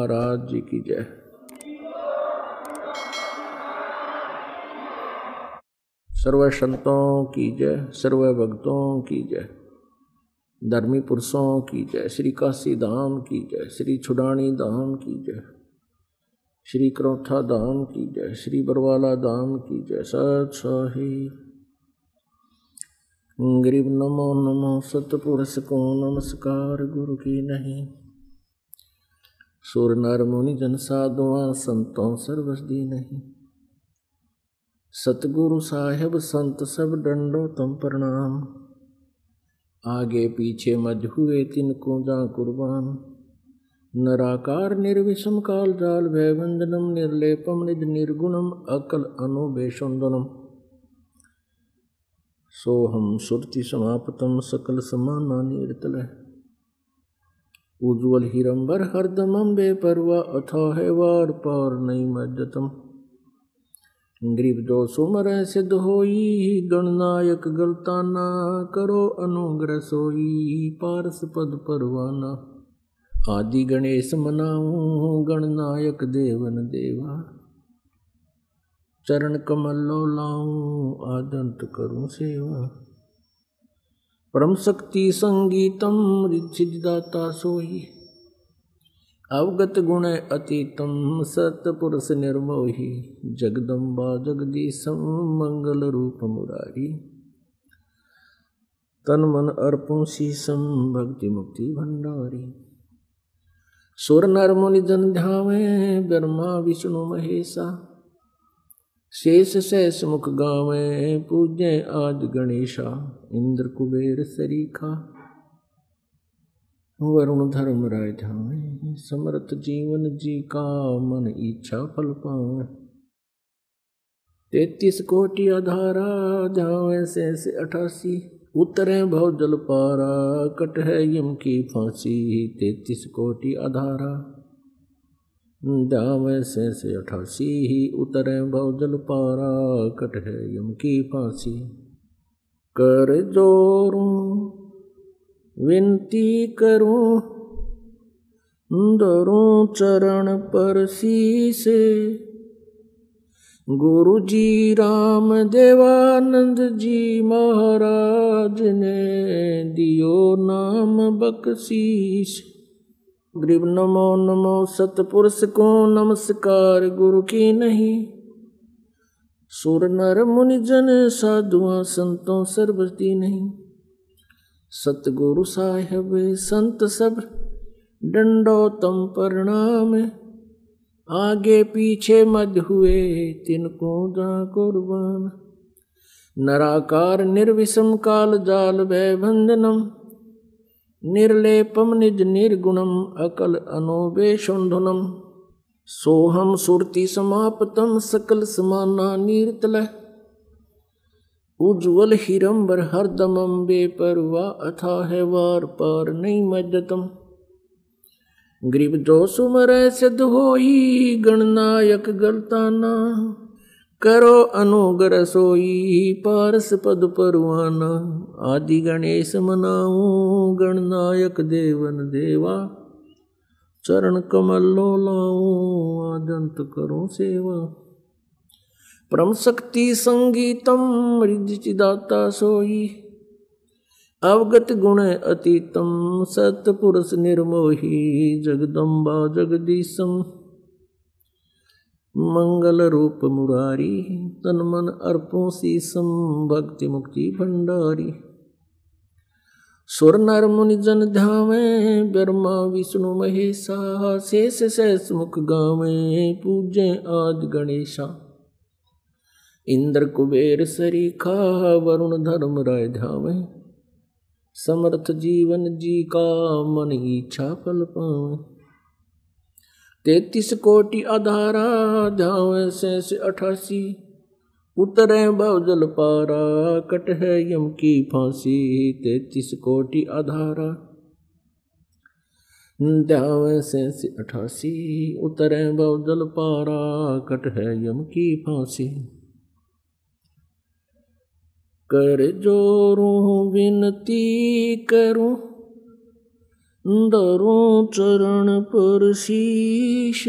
महाराज जी की जय। सर्व संतों की जय, सर्व भक्तों की जय, धर्मी पुरुषों की जय, श्री काशी धाम की जय, श्री छुड़ानी धाम की जय, श्री क्रोथा धाम की जय, श्री बरवाला धाम की जय। सत साहिब गरीब नमो नमो सतपुरुष को नमस्कार गुरु की नहीं। सुर नर मुनि जन साधुआ संतों सर्वसदी नहीं। सतगुरु साहेब संत सब डंडो तम प्रणाम। आगे पीछे मज हुए तिनको जा कुर्बान। नराकार निर्विषम काल जाल भयवंदनम निर्लेपम निज निर्गुणम अकल अनुबेशुंदनम। सोहम सुरति समापतम सकल समाना निर्तल। उज्ज्वल हिरंबर हरदमम बेपरवा अथाह वार पार नहीं मज्जतम। ग्रीव दो सुमर सिद्ध होई गणनायक गलताना। करो अनुग्रह सोई पारस पद परवाना। आदि गणेश मनाऊं गणनायक देवन देवा। चरण कमल लो लाऊं आदंत करूं सेवा। परम शक्ति संगीतम रिद्धिदाता सोई। अवगत गुण अतीतम सतपुरुष निर्मोही। जगदम्बा जगदीशम मंगल रूप मुरारी। तन मन अर्पण शीसम भक्ति मुक्ति भंडारी। सुर नर मुनि जन ध्यावे ब्रह्मा विष्णु महेशा। शेष सहस मुख गावे पूज्य आज गणेशा। इंद्र कुबेर सरीखा वरुण धर्म राय ध्यावे। समर्थ जीवन जी का मन इच्छा फल पावे। 33 कोटि आधारा ध्यावे शेष 88। उतरे भव जल पारा कट है यम की फांसी। 33 कोटि आधारा ध्यावे शेष 88। उतरे भव जल पारा कट है यम की फांसी। कर जोरूं विनती करूं धरूं चरण पर शीस। गुरु जी राम देवानंद जी महाराज ने दियो नाम बख्शीश। ग्रीव नमो नमो सतपुरुष को नमस्कार गुरु की नहीं। सुर नर मुनि जन साधुआ संतों सर्वसदी नहीं। सतगुरु साहेब संत सब डंडो तम प्रणाम। आगे पीछे मद हुए तिनको जा कुर्बान। नराकार निर्विषम काल जाल भय बंधनम। निर्लेपम निज निर्गुणम अकल अनोबेशुंधनम। सोहम सुरति समापतम सकल समाना नीरतल। उज्ज्वल हिरंबर हरदमम बेपरवा अथाह वार पार नहीं मज्जतम। ग्रीव जो सुमर सिद्ध होई गणनायक गलताना। करो अनुग्रह सोई पारस पद परवाना। आदि गणेश मनाऊं गणनायक देवन देवा। चरण कमल लो लाऊं आदंत करूं सेवा। परम शक्ति संगीतम रिद्धिदाता सोई। अवगत गुण अतीतम सतपुरुष निर्मोही। जगदम्बा जगदीशम मंगल रूप मुरारी। तन मन अर्पण शीसम भक्ति मुक्ति भंडारी। सुर नर मुनि जन ध्यावे ब्रह्मा विष्णु महेशा। शेष सहस मुख गावे पूज्य आज गणेशा। इंद्र कुबेर सरीखा वरुण धर्म राय ध्यावे। समर्थ जीवन जी का मन इच्छा फल पावे। 33 कोटि आधारा ध्यावे शेष 88। उतरे भव जल पारा कट है यम की फांसी। 33 कोटि आधारा ध्यावे शेष 88। उतरे भव जल पारा कट है यम की फांसी। कर जोरूं विनती करूं धरूं चरण पर शीश।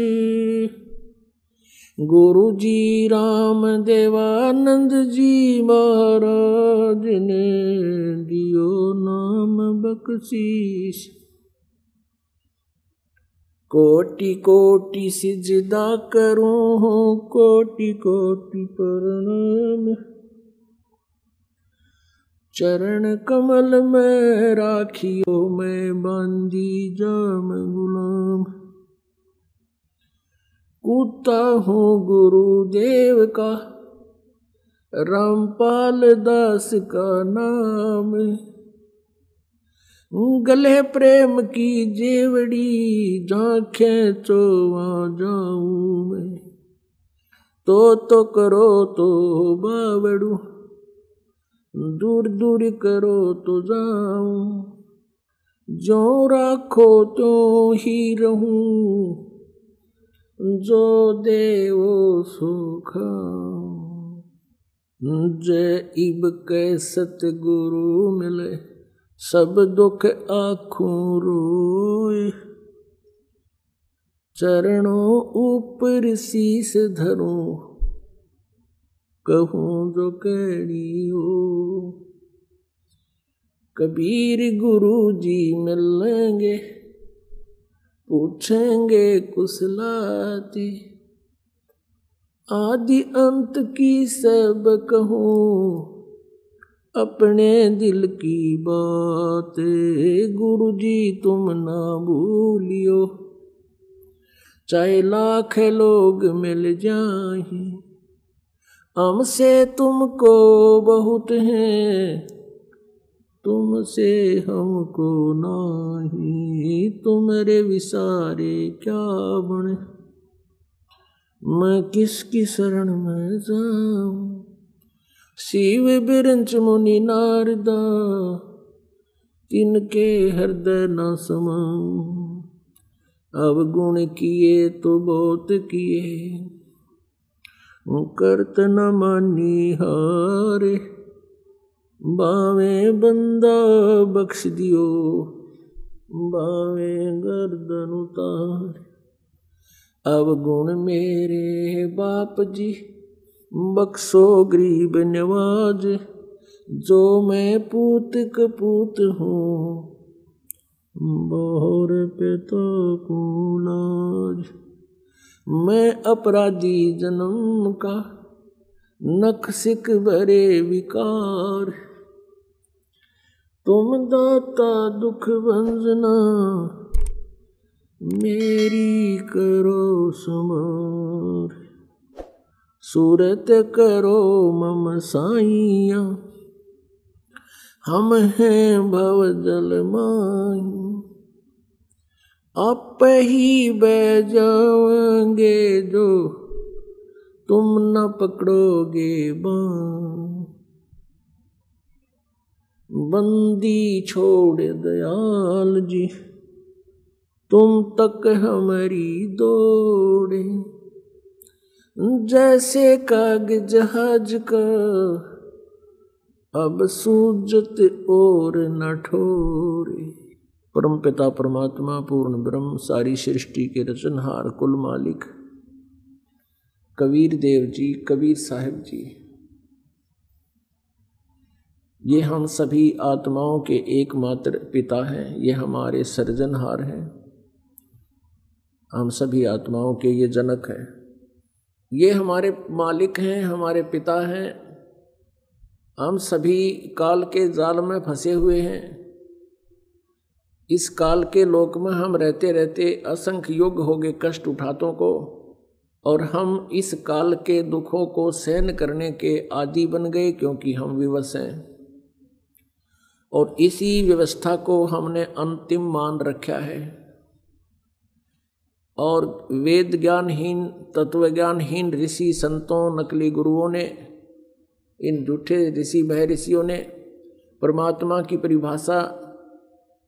गुरु जी राम देवानंद जी महाराज ने दियो नाम बख्शीश। कोटि कोटि सिजदा करूं कोटि कोटि प्रणाम। चरण कमल में राखियो मैं बांधी जाम गुलाम। कूता हूँ गुरुदेव का रामपाल दास का नाम। गले प्रेम की जेवड़ी झांखें तो वहाँ जाऊं मैं। तो करो तो बावड़ू दूर दूर करो तो जाऊं। जो राखो तो ही रहूं जो देवो सो खाऊं। जय इब के सतगुरु मिले सब दुख आँखों रोए। चरणों ऊपर शीस धरूं कहूँ जो कहनी हो। कबीर गुरु जी मिलेंगे पूछेंगे कुशलाती। आदि अंत की सब कहूँ अपने दिल की बात। गुरु जी तुम ना भूलियो चाहे लाख लोग मिल जाएं। हमसे तुमको बहुत है तुमसे हमको नहीं। तुम्हारे विसारे क्या बने मैं किसकी शरण में जाऊं। शिव बिरंच मुनि नारदा तिनके हृदय न समाऊं। अवगुण किए तो बहुत किए करत न मानी हारे। बावे बंदा बख्श दियो बावे गर्दन उतार। अवगुण मेरे बाप जी बख्शो गरीब नवाज। जो मैं पूत कपूत हूँ बहुर पिता को लाज। मैं अपराधी जन्म का नख सिक भरे विकार। तुम दाता दुख भंजना मेरी करो समार। सूरत करो मम साइया हम हैं भव जल माही। आप ही बह जाओगे जो तुम न पकड़ोगे बाँ। बंदी छोड़ दयाल जी तुम तक हमारी दौड़े। जैसे काग जहाज का अब सूजत और न ठोरे। परम पिता परमात्मा पूर्ण ब्रह्म सारी सृष्टि के रचनहार कुल मालिक कबीर देव जी कबीर साहिब जी ये हम सभी आत्माओं के एकमात्र पिता हैं। ये हमारे सृजनहार हैं। हम सभी आत्माओं के ये जनक हैं। ये हमारे मालिक हैं हमारे पिता हैं। हम सभी काल के जाल में फंसे हुए हैं। इस काल के लोक में हम रहते रहते असंख्य युग हो गए कष्ट उठातों को। और हम इस काल के दुखों को सहन करने के आदी बन गए क्योंकि हम विवश हैं। और इसी व्यवस्था को हमने अंतिम मान रखा है। और वेद ज्ञानहीन तत्व ज्ञानहीन ऋषि संतों नकली गुरुओं ने इन झूठे ऋषि महर्षियों ने परमात्मा की परिभाषा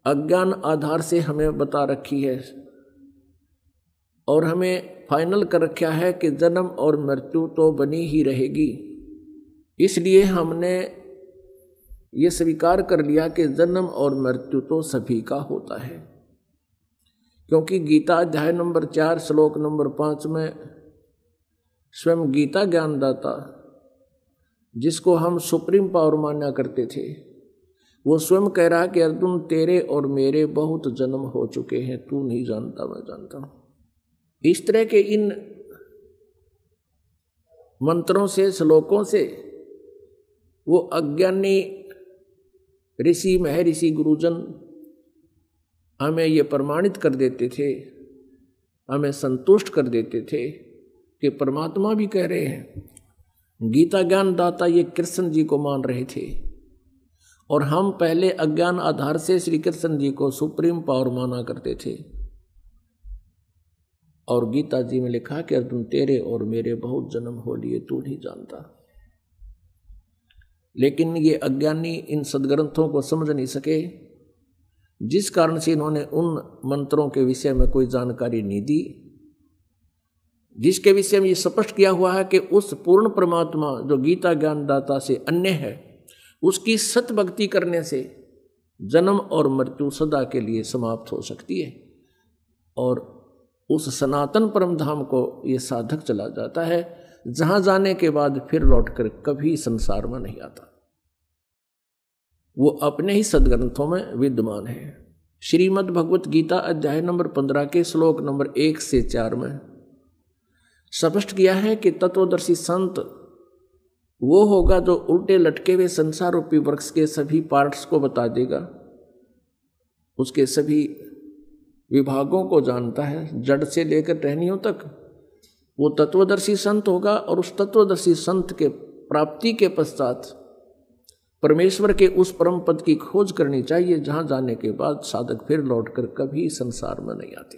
अज्ञान आधार से हमें बता रखी है। और हमें फाइनल कर रखा है कि जन्म और मृत्यु तो बनी ही रहेगी। इसलिए हमने ये स्वीकार कर लिया कि जन्म और मृत्यु तो सभी का होता है। क्योंकि गीता अध्याय नंबर 4 श्लोक नंबर 5 में स्वयं गीता ज्ञानदाता, जिसको हम सुप्रीम पावर माना करते थे, वो स्वयं कह रहा कि अर्जुन तेरे और मेरे बहुत जन्म हो चुके हैं, तू नहीं जानता मैं जानता हूं। इस तरह के इन मंत्रों से, श्लोकों से वो अज्ञानी ऋषि, महर्षि, गुरुजन हमें ये प्रमाणित कर देते थे, हमें संतुष्ट कर देते थे कि परमात्मा भी कह रहे हैं। गीता ज्ञान दाता ये कृष्ण जी को मान रहे थे और हम पहले अज्ञान आधार से श्री कृष्ण जी को सुप्रीम पावर माना करते थे। और गीता जी में लिखा कि अर्जुन तेरे और मेरे बहुत जन्म हो लिए, तू नहीं जानता। लेकिन ये अज्ञानी इन सदग्रंथों को समझ नहीं सके, जिस कारण से इन्होंने उन मंत्रों के विषय में कोई जानकारी नहीं दी, जिसके विषय में ये स्पष्ट किया हुआ है कि उस पूर्ण परमात्मा जो गीता ज्ञानदाता से अन्य है, उसकी सत भक्ति करने से जन्म और मृत्यु सदा के लिए समाप्त हो सकती है और उस सनातन परम धाम को ये साधक चला जाता है, जहां जाने के बाद फिर लौटकर कभी संसार में नहीं आता। वो अपने ही सदग्रंथों में विद्यमान है। श्रीमद् भगवत गीता अध्याय नंबर 15 के श्लोक नंबर 1 से 4 में स्पष्ट किया है कि तत्वदर्शी संत वो होगा जो उल्टे लटके हुए संसार रूपी वृक्ष के सभी पार्ट्स को बता देगा, उसके सभी विभागों को जानता है, जड़ से लेकर टहनियों तक। वो तत्वदर्शी संत होगा और उस तत्वदर्शी संत के प्राप्ति के पश्चात परमेश्वर के उस परम पद की खोज करनी चाहिए, जहां जाने के बाद साधक फिर लौटकर कभी संसार में नहीं आती।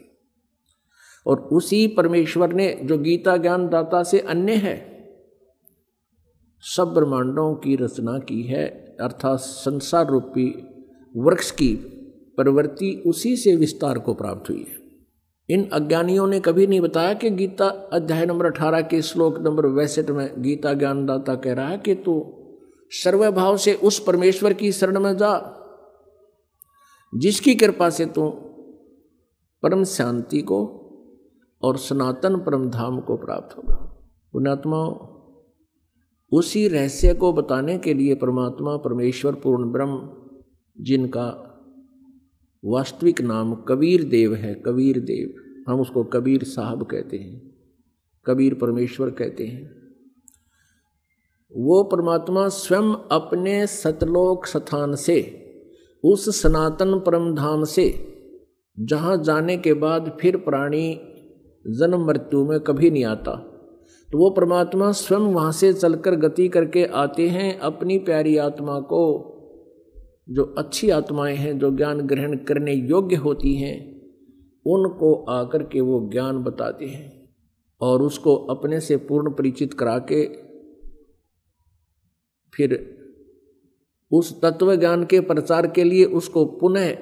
और उसी परमेश्वर ने जो गीता ज्ञान दाता से अन्य है, सब ब्रह्मांडों की रचना की है, अर्थात संसार रूपी वृक्ष की प्रवृत्ति उसी से विस्तार को प्राप्त हुई है। इन अज्ञानियों ने कभी नहीं बताया कि गीता अध्याय नंबर 18 के श्लोक नंबर 62 में गीता ज्ञानदाता कह रहा है कि तू सर्वभाव से उस परमेश्वर की शरण में जा, जिसकी कृपा से तू परम शांति को और सनातन परम धाम को प्राप्त होगा। पुण्यात्माओं, उसी रहस्य को बताने के लिए परमात्मा परमेश्वर पूर्ण ब्रह्म, जिनका वास्तविक नाम कबीर देव है, कबीर देव, हम उसको कबीर साहब कहते हैं, कबीर परमेश्वर कहते हैं, वो परमात्मा स्वयं अपने सतलोक स्थान से, उस सनातन परम धाम से, जहाँ जाने के बाद फिर प्राणी जन्म मृत्यु में कभी नहीं आता, तो वो परमात्मा स्वयं वहाँ से चलकर गति करके आते हैं, अपनी प्यारी आत्मा को, जो अच्छी आत्माएं हैं, जो ज्ञान ग्रहण करने योग्य होती हैं, उनको आकर के वो ज्ञान बताते हैं और उसको अपने से पूर्ण परिचित करा के फिर उस तत्व ज्ञान के प्रचार के लिए उसको पुनः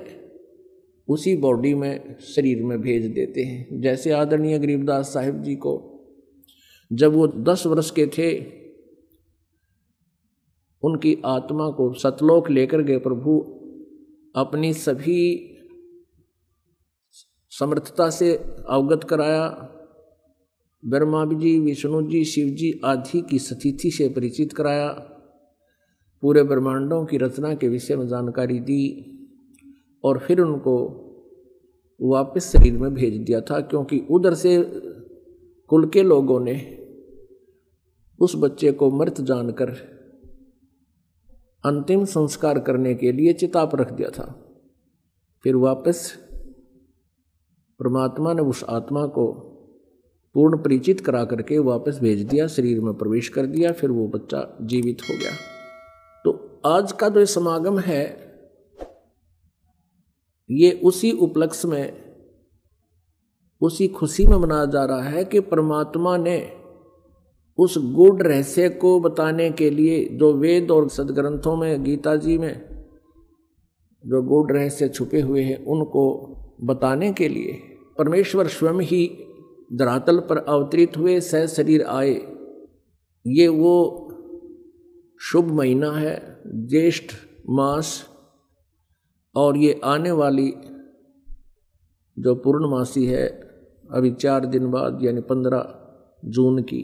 उसी बॉडी में, शरीर में भेज देते हैं। जैसे आदरणीय गरीबदास साहिब जी को जब वो 10 वर्ष के थे, उनकी आत्मा को सतलोक लेकर गए प्रभु, अपनी सभी समर्थता से अवगत कराया, ब्रह्मा जी, विष्णु जी, शिव जी आदि की स्थिति से परिचित कराया, पूरे ब्रह्मांडों की रचना के विषय में जानकारी दी और फिर उनको वापस शरीर में भेज दिया था, क्योंकि उधर से कुल के लोगों ने उस बच्चे को मृत जानकर अंतिम संस्कार करने के लिए चिता पर रख दिया था। फिर वापस परमात्मा ने उस आत्मा को पूर्ण परिचित करा करके वापस भेज दिया, शरीर में प्रवेश कर दिया, फिर वो बच्चा जीवित हो गया। तो आज का जो समागम है, ये उसी उपलक्ष्य में, उसी खुशी में मनाया जा रहा है कि परमात्मा ने उस गूढ़ रहस्य को बताने के लिए, जो वेद और सदग्रंथों में, गीता जी में जो गूढ़ रहस्य छुपे हुए हैं, उनको बताने के लिए परमेश्वर स्वयं ही धरातल पर अवतरित हुए, सह शरीर आए। ये वो शुभ महीना है, ज्येष्ठ मास, और ये आने वाली जो पूर्णमासी है अभी 4 दिन बाद यानी 15 जून की,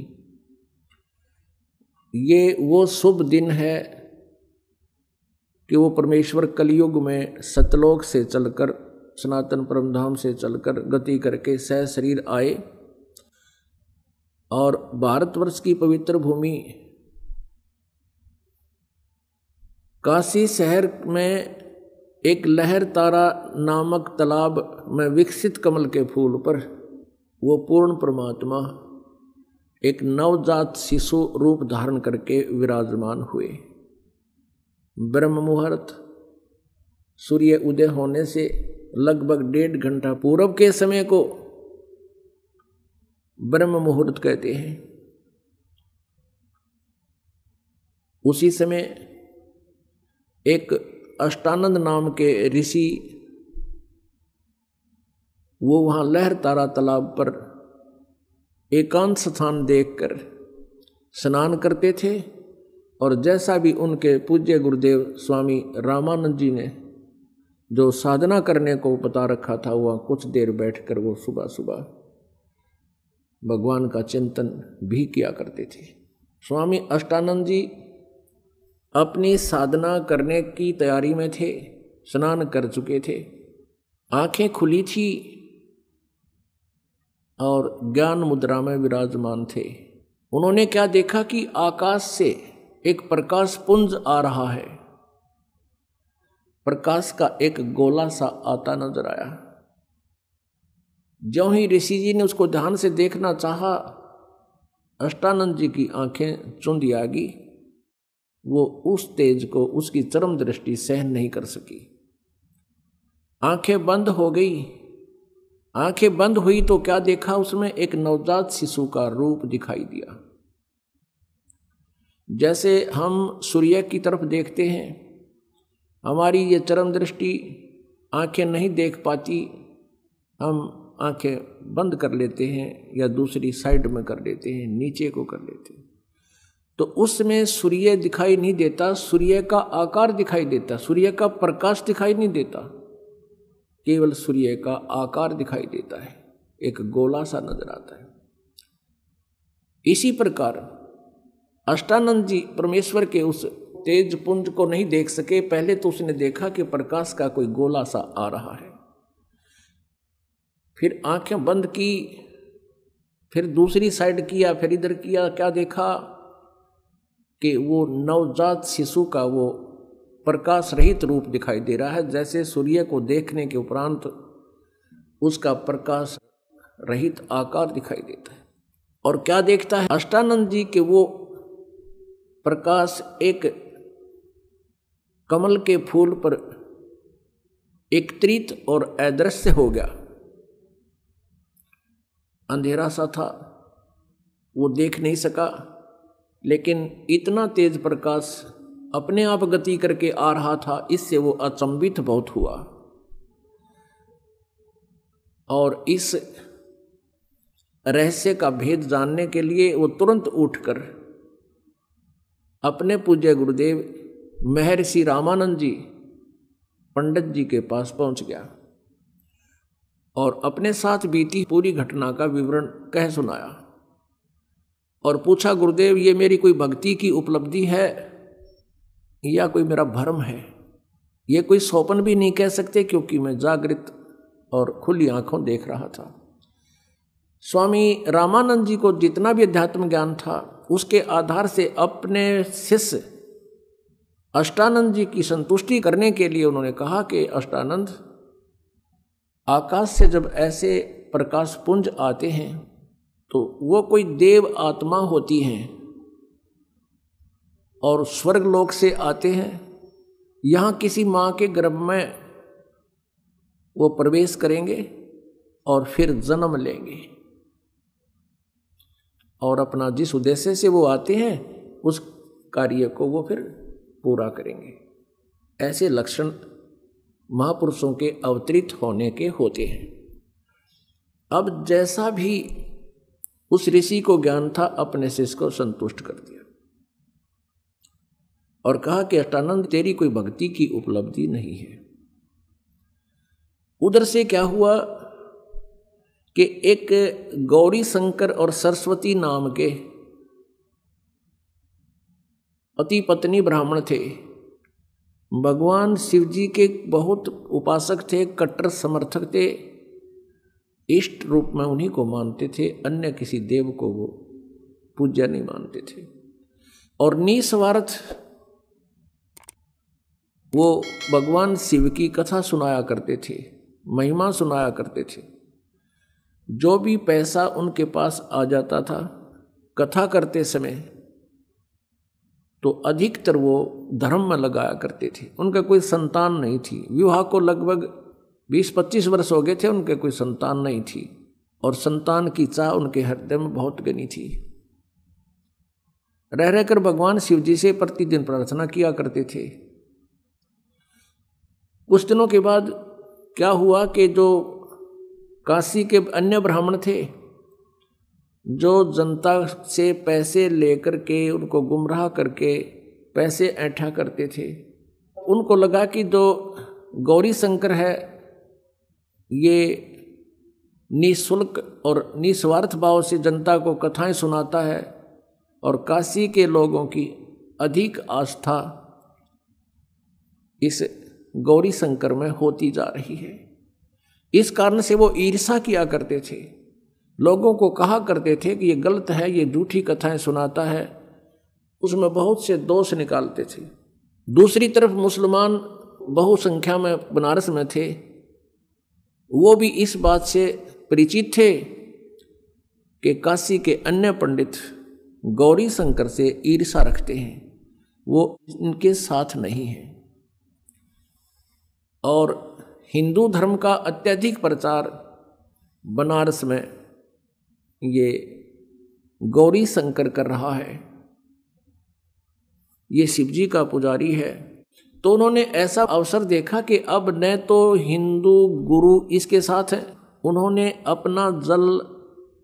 ये वो शुभ दिन है कि वो परमेश्वर कलयुग में सतलोक से चलकर, सनातन परमधाम से चलकर गति करके सह शरीर आए और भारतवर्ष की पवित्र भूमि काशी शहर में एक लहर तारा नामक तालाब में विकसित कमल के फूल पर वो पूर्ण परमात्मा एक नवजात शिशु रूप धारण करके विराजमान हुए। ब्रह्म मुहूर्त सूर्य उदय होने से लगभग 1.5 घंटा पूर्व के समय को ब्रह्म मुहूर्त कहते हैं। उसी समय एक अष्टानंद नाम के ऋषि वो वहाँ लहर तारा तालाब पर एकांत स्थान देखकर स्नान करते थे और जैसा भी उनके पूज्य गुरुदेव स्वामी रामानंद जी ने जो साधना करने को बता रखा था, वह कुछ देर बैठकर वो सुबह सुबह भगवान का चिंतन भी किया करते थे। स्वामी अष्टानंद जी अपनी साधना करने की तैयारी में थे, स्नान कर चुके थे, आंखें खुली थी और ज्ञान मुद्रा में विराजमान थे। उन्होंने क्या देखा कि आकाश से एक प्रकाश पुंज आ रहा है। प्रकाश का एक गोला सा आता नजर आया। ज्यों ही ऋषि जी ने उसको ध्यान से देखना चाहा, अष्टानंद जी की आंखें चुंधी आ गई। वो उस तेज को, उसकी चरम दृष्टि सहन नहीं कर सकी, आंखें बंद हो गई। आंखें बंद हुई तो क्या देखा, उसमें एक नवजात शिशु का रूप दिखाई दिया। जैसे हम सूर्य की तरफ देखते हैं, हमारी ये चरम दृष्टि आंखें नहीं देख पाती, हम आंखें बंद कर लेते हैं या दूसरी साइड में कर लेते हैं, नीचे को कर लेते हैं, तो उसमें सूर्य दिखाई नहीं देता, सूर्य का आकार दिखाई देता, सूर्य का प्रकाश दिखाई नहीं देता, केवल सूर्य का आकार दिखाई देता है, एक गोला सा नजर आता है। इसी प्रकार अष्टानंद जी परमेश्वर के उस तेज पुंज को नहीं देख सके। पहले तो उसने देखा कि प्रकाश का कोई गोला सा आ रहा है, फिर आंखें बंद की, फिर दूसरी साइड किया, फिर इधर किया, क्या देखा कि वो नवजात शिशु का वो प्रकाश रहित रूप दिखाई दे रहा है। जैसे सूर्य को देखने के उपरांत उसका प्रकाश रहित आकार दिखाई देता है। और क्या देखता है अष्टानंद जी के वो प्रकाश एक कमल के फूल पर एकत्रित और अदृश्य हो गया। अंधेरा सा था, वो देख नहीं सका, लेकिन इतना तेज प्रकाश अपने आप गति करके आ रहा था, इससे वो अचंभित बहुत हुआ। और इस रहस्य का भेद जानने के लिए वो तुरंत उठकर अपने पूज्य गुरुदेव महर्षि रामानंद जी पंडित जी के पास पहुंच गया और अपने साथ बीती पूरी घटना का विवरण कह सुनाया और पूछा, गुरुदेव ये मेरी कोई भक्ति की उपलब्धि है या कोई मेरा भ्रम है? ये कोई स्वप्न भी नहीं कह सकते, क्योंकि मैं जागृत और खुली आंखों देख रहा था। स्वामी रामानंद जी को जितना भी अध्यात्म ज्ञान था, उसके आधार से अपने शिष्य अष्टानंद जी की संतुष्टि करने के लिए उन्होंने कहा कि अष्टानंद, आकाश से जब ऐसे प्रकाश पुंज आते हैं तो वो कोई देव आत्मा होती हैं और स्वर्ग लोक से आते हैं, यहाँ किसी माँ के गर्भ में वो प्रवेश करेंगे और फिर जन्म लेंगे और अपना जिस उद्देश्य से वो आते हैं उस कार्य को वो फिर पूरा करेंगे। ऐसे लक्षण महापुरुषों के अवतरित होने के होते हैं। अब जैसा भी उस ऋषि को ज्ञान था, अपने शिष्य को संतुष्ट कर दिया और कहा कि अष्टानंद, तेरी कोई भक्ति की उपलब्धि नहीं है। उधर से क्या हुआ कि एक गौरी शंकर और सरस्वती नाम के पति पत्नी ब्राह्मण थे। भगवान शिव जी के बहुत उपासक थे, कट्टर समर्थक थे, इष्ट रूप में उन्हीं को मानते थे, अन्य किसी देव को वो पूज्य नहीं मानते थे। और निस्वार्थ वो भगवान शिव की कथा सुनाया करते थे, महिमा सुनाया करते थे। जो भी पैसा उनके पास आ जाता था कथा करते समय, तो अधिकतर वो धर्म में लगाया करते थे। उनका कोई संतान नहीं थी, विवाह को लगभग 20-25 वर्ष हो गए थे, उनके कोई संतान नहीं थी, और संतान की चाह उनके हृदय में बहुत घनी थी। रह रहकर भगवान शिव जी से प्रतिदिन प्रार्थना किया करते थे। कुछ दिनों के बाद क्या हुआ कि जो काशी के अन्य ब्राह्मण थे, जो जनता से पैसे लेकर के उनको गुमराह करके पैसे ऐंठा करते थे, उनको लगा कि जो गौरी शंकर है ये निःशुल्क और निस्वार्थ भाव से जनता को कथाएं सुनाता है, और काशी के लोगों की अधिक आस्था इस गौरी शंकर में होती जा रही है। इस कारण से वो ईर्ष्या किया करते थे, लोगों को कहा करते थे कि ये गलत है, ये झूठी कथाएं सुनाता है, उसमें बहुत से दोष निकालते थे। दूसरी तरफ मुसलमान बहुसंख्या में बनारस में थे, वो भी इस बात से परिचित थे कि काशी के अन्य पंडित गौरी शंकर से ईर्ष्या रखते हैं, वो इनके साथ नहीं है। और हिंदू धर्म का अत्यधिक प्रचार बनारस में ये गौरी शंकर कर रहा है, ये शिव जी का पुजारी है। तो उन्होंने ऐसा अवसर देखा कि अब न तो हिंदू गुरु इसके साथ हैं, उन्होंने अपना जल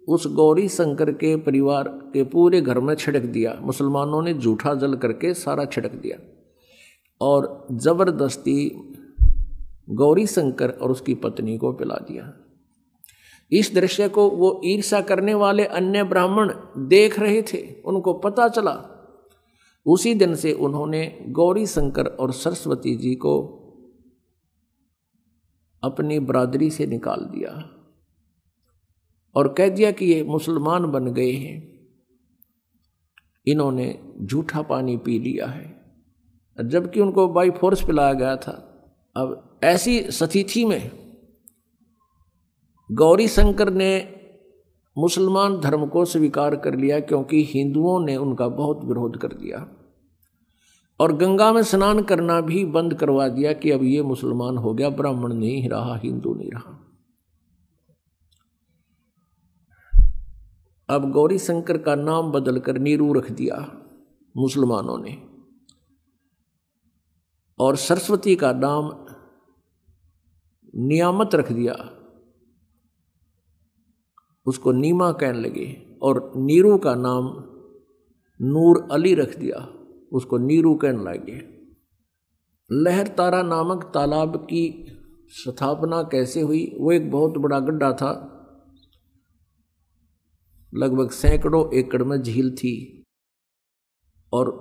उस गौरी शंकर के परिवार के पूरे घर में छिड़क दिया। मुसलमानों ने झूठा जल करके सारा छिड़क दिया और जबरदस्ती गौरी शंकर और उसकी पत्नी को पिला दिया। इस दृश्य को वो ईर्ष्या करने वाले अन्य ब्राह्मण देख रहे थे, उनको पता चला। उसी दिन से उन्होंने गौरी शंकर और सरस्वती जी को अपनी बरादरी से निकाल दिया और कह दिया कि ये मुसलमान बन गए हैं, इन्होंने झूठा पानी पी लिया है, जबकि उनको बाई फोर्स पिलाया गया था। अब ऐसी स्थिति में गौरी शंकर ने मुसलमान धर्म को स्वीकार कर लिया, क्योंकि हिंदुओं ने उनका बहुत विरोध कर दिया और गंगा में स्नान करना भी बंद करवा दिया कि अब ये मुसलमान हो गया, ब्राह्मण नहीं रहा, हिंदू नहीं रहा। अब गौरी शंकर का नाम बदलकर नीरू रख दिया मुसलमानों ने, और सरस्वती का नाम नियामत रख दिया, उसको नीमा कहने लगे, और नीरू का नाम नूर अली रख दिया, उसको नीरू कहने लगे। लहर तारा नामक तालाब की स्थापना कैसे हुई? वो एक बहुत बड़ा गड्ढा था, लगभग सैकड़ों एकड़ में झील थी, और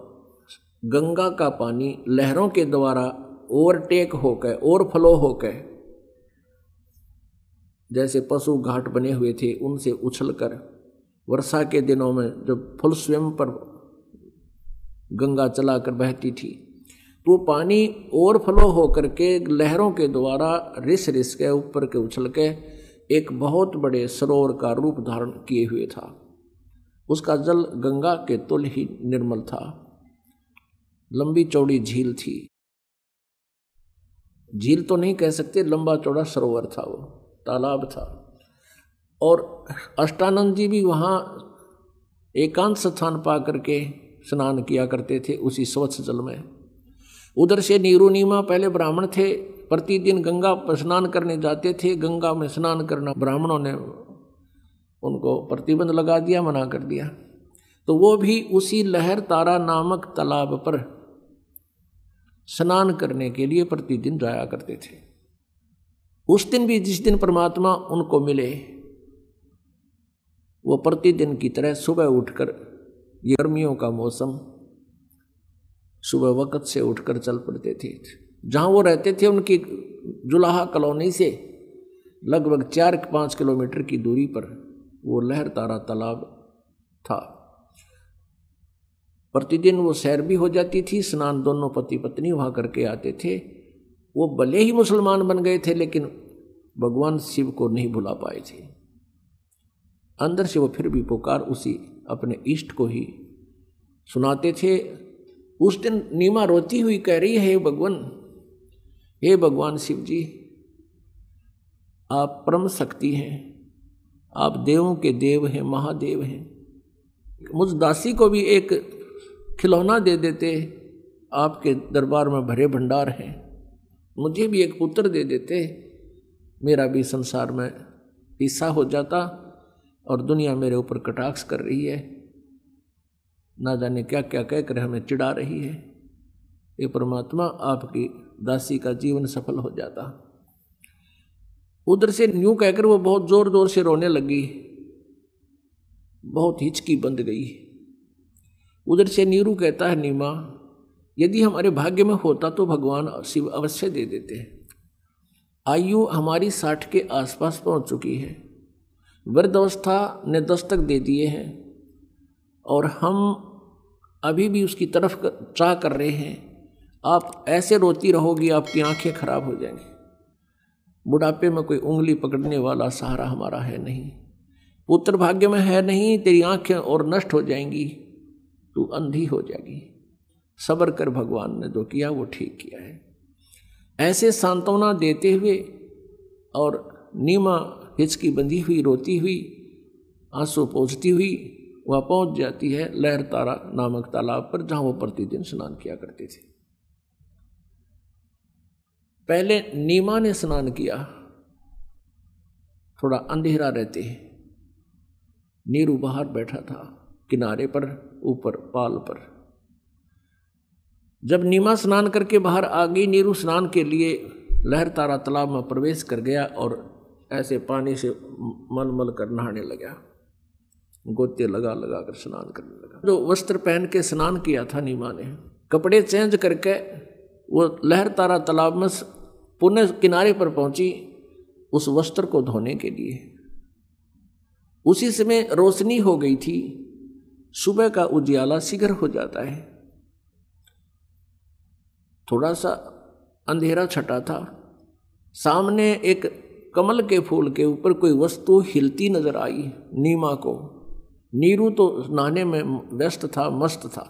गंगा का पानी लहरों के द्वारा ओवरटेक होकर, ओवरफ्लो होकर, जैसे पशु घाट बने हुए थे उनसे उछलकर वर्षा के दिनों में जब फुल स्वयं पर गंगा चलाकर बहती थी, तो पानी ओवरफ्लो होकर के लहरों के द्वारा रिस रिस के ऊपर के उछल के एक बहुत बड़े सरोवर का रूप धारण किए हुए था। उसका जल गंगा के तुल्य ही निर्मल था, लंबी चौड़ी झील थी। झील तो नहीं कह सकते, लंबा चौड़ा सरोवर था, वो तालाब था। और अष्टानंद जी भी वहाँ एकांत स्थान पा करके स्नान किया करते थे उसी स्वच्छ जल में। उधर से नीरू नीमा पहले ब्राह्मण थे, प्रतिदिन गंगा पर स्नान करने जाते थे। गंगा में स्नान करना ब्राह्मणों ने उनको प्रतिबंध लगा दिया, मना कर दिया। तो वो भी उसी लहर तारा नामक तालाब पर स्नान करने के लिए प्रतिदिन जाया करते थे। उस दिन भी जिस दिन परमात्मा उनको मिले, वो प्रतिदिन की तरह सुबह उठकर, ये गर्मियों का मौसम, सुबह वक्त से उठकर चल पड़ते थे। जहाँ वो रहते थे उनकी जुलाहा कॉलोनी से लगभग 4-5 किलोमीटर की दूरी पर वो लहरतारा तालाब था। प्रतिदिन वो सैर भी हो जाती थी, स्नान दोनों पति पत्नी वहाँ करके आते थे। वो भले ही मुसलमान बन गए थे लेकिन भगवान शिव को नहीं भुला पाए थे। अंदर से वो फिर भी पुकार उसी अपने इष्ट को ही सुनाते थे। उस दिन नीमा रोती हुई कह रही है, हे भगवान शिव जी, आप परम शक्ति हैं, आप देवों के देव हैं, महादेव हैं। मुझ दासी को भी एक खिलौना दे देते, आपके दरबार में भरे भंडार हैं। मुझे भी एक पुत्र दे देते, मेरा भी संसार में हिस्सा हो जाता। और दुनिया मेरे ऊपर कटाक्ष कर रही है, ना जाने क्या क्या कहकर हमें चिढ़ा रही है। ये परमात्मा, आपकी दासी का जीवन सफल हो जाता। उधर से यूं कहकर वो बहुत जोर जोर से रोने लगी, बहुत हिचकी बंध गई। उधर से नीरू कहता है, नीमा, यदि हमारे भाग्य में होता तो भगवान शिव अवश्य दे देते। आयु हमारी 60 के आसपास पहुंच चुकी है, वृद्धावस्था ने दस्तक दे दिए हैं और हम अभी भी उसकी तरफ चाह कर रहे हैं। आप ऐसे रोती रहोगी, आपकी आंखें खराब हो जाएंगी। बुढ़ापे में कोई उंगली पकड़ने वाला सहारा हमारा है नहीं, पुत्र भाग्य में है नहीं, तेरी आंखें और नष्ट हो जाएंगी, तू अंधी हो जाएगी। सब्र कर, भगवान ने जो किया वो ठीक किया है। ऐसे सांत्वना देते हुए और नीमा हिचकी बंधी हुई, रोती हुई, आंसू पोंछती हुई वह पहुंच जाती है लहरतारा नामक तालाब पर, जहां वो प्रतिदिन स्नान किया करते थे। पहले नीमा ने स्नान किया, थोड़ा अंधेरा रहते नीरू बाहर बैठा था किनारे पर, ऊपर पाल पर। जब नीमा स्नान करके बाहर आ गई, नीरू स्नान के लिए लहरतारा तालाब में प्रवेश कर गया और ऐसे पानी से मल कर नहाने लगा, गोते लगा लगा कर स्नान करने लगा। जो वस्त्र पहन के स्नान किया था नीमा ने, कपड़े चेंज करके वो लहरतारा तालाब में पुनः किनारे पर पहुंची उस वस्त्र को धोने के लिए। उसी समय रोशनी हो गई थी, सुबह का उजियाला शीघ्र हो जाता है। थोड़ा सा अंधेरा छटा था, सामने एक कमल के फूल के ऊपर कोई वस्तु हिलती नजर आई नीमा को। नीरू तो नहाने में व्यस्त था, मस्त था।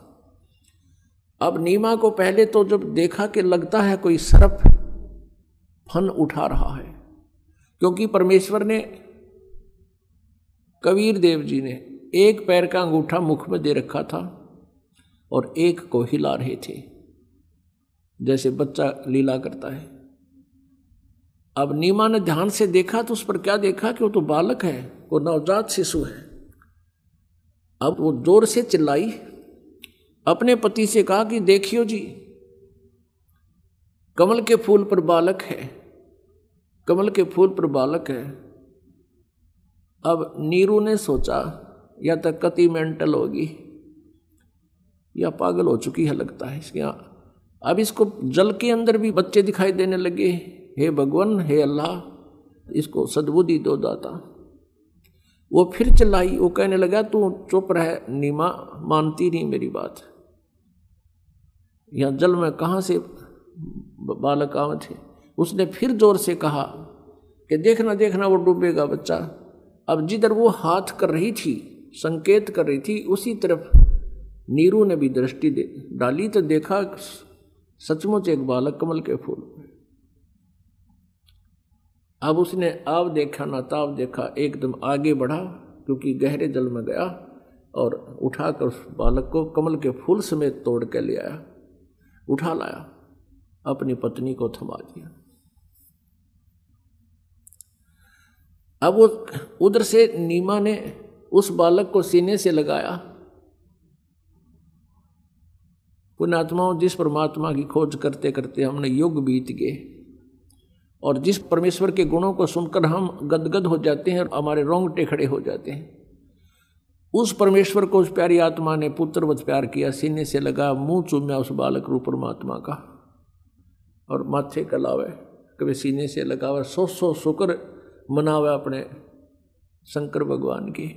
अब नीमा को पहले तो जब देखा कि लगता है कोई सर्प फन उठा रहा है, क्योंकि परमेश्वर ने, कबीर देव जी ने एक पैर का अंगूठा मुख में दे रखा था और एक को हिला रहे थे, जैसे बच्चा लीला करता है। अब नीमा ने ध्यान से देखा तो उस पर क्या देखा कि वो तो बालक है, वो नवजात शिशु है। अब वो जोर से चिल्लाई, अपने पति से कहा कि देखियो जी, कमल के फूल पर बालक है, कमल के फूल पर बालक है। अब नीरू ने सोचा या तो कति मेंटल होगी या पागल हो चुकी है लगता है इसके यहाँ। अब इसको जल के अंदर भी बच्चे दिखाई देने लगे। हे भगवान, हे अल्लाह, इसको सद्बुद्धि दो दाता। वो फिर चिल्लाई, वो कहने लगा तू चुप रह नीमा, मानती नहीं मेरी बात। यहाँ जल में कहाँ से बालक आवे थे। उसने फिर जोर से कहा कि देखना देखना वो डूबेगा बच्चा। अब जिधर वो हाथ कर रही थी, संकेत कर रही थी, उसी तरफ नीरू ने भी दृष्टि डाली तो देखा सचमुच एक बालक कमल के फूल। अब उसने आव देखा ना ताव देखा, एकदम आगे बढ़ा क्योंकि गहरे जल में गया और उठाकर उस बालक को कमल के फूल समेत तोड़ के ले आया, उठा लाया, अपनी पत्नी को थमा दिया। अब वो उधर से नीमा ने उस बालक को सीने से लगाया। पुण्यात्माओं, जिस परमात्मा की खोज करते करते हमने युग बीत गए और जिस परमेश्वर के गुणों को सुनकर हम गदगद हो जाते हैं और हमारे रोंगटे खड़े हो जाते हैं, उस परमेश्वर को उस प्यारी आत्मा ने पुत्रवत प्यार किया, सीने से लगा, मुंह चूम्या उस बालक रूप परमात्मा का और माथे का लावे, कभी सीने से लगावे, 100 शुक्र मनावे अपने शंकर भगवान की।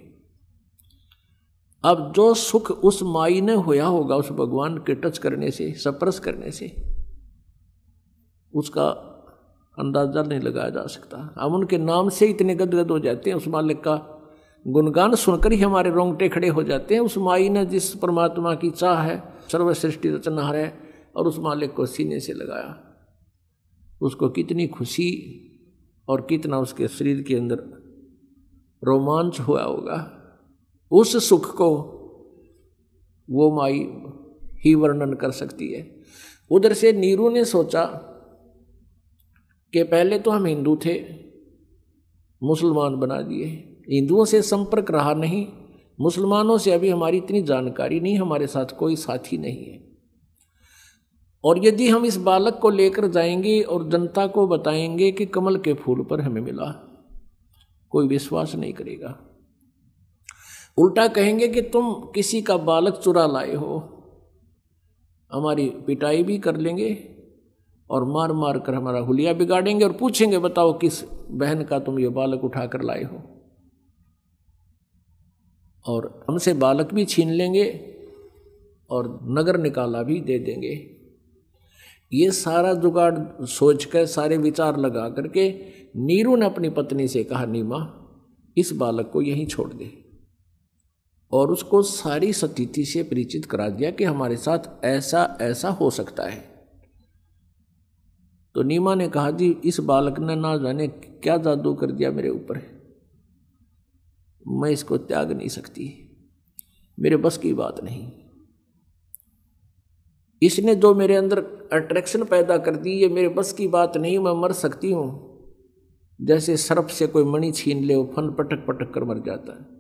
अब जो सुख उस माई ने होया होगा उस भगवान के टच करने से, स्पर्श करने से, उसका अंदाजा नहीं लगाया जा सकता। हम उनके नाम से इतने गदगद हो जाते हैं, उस मालिक का गुणगान सुनकर ही हमारे रोंगटे खड़े हो जाते हैं। उस माई ने जिस परमात्मा की चाह है, सर्व सृष्टि रचनहार है, और उस मालिक को सीने से लगाया, उसको कितनी खुशी और कितना उसके शरीर के अंदर रोमांच हुआ होगा। उस सुख को वो माई ही वर्णन कर सकती है। उधर से नीरू ने सोचा कि पहले तो हम हिंदू थे, मुसलमान बना दिए, हिंदुओं से संपर्क रहा नहीं, मुसलमानों से अभी हमारी इतनी जानकारी नहीं, हमारे साथ कोई साथी नहीं है, और यदि हम इस बालक को लेकर जाएंगे और जनता को बताएंगे कि कमल के फूल पर हमें मिला, कोई विश्वास नहीं करेगा। उल्टा कहेंगे कि तुम किसी का बालक चुरा लाए हो, हमारी पिटाई भी कर लेंगे और मार मार कर हमारा हुलिया बिगाड़ेंगे और पूछेंगे बताओ किस बहन का तुम ये बालक उठा कर लाए हो, और हमसे बालक भी छीन लेंगे और नगर निकाला भी दे देंगे। ये सारा जुगाड़ सोचकर, सारे विचार लगा करके नीरू ने अपनी पत्नी से कहा, नीमा इस बालक को यहीं छोड़ दे, और उसको सारी स्थिति से परिचित करा दिया कि हमारे साथ ऐसा ऐसा हो सकता है। तो नीमा ने कहा, जी इस बालक ने ना जाने क्या जादू कर दिया मेरे ऊपर, मैं इसको त्याग नहीं सकती, मेरे बस की बात नहीं। इसने जो मेरे अंदर अट्रैक्शन पैदा कर दी, ये मेरे बस की बात नहीं, मैं मर सकती हूँ। जैसे सर्प से कोई मणि छीन ले, वो फन पटक पटक कर मर जाता है।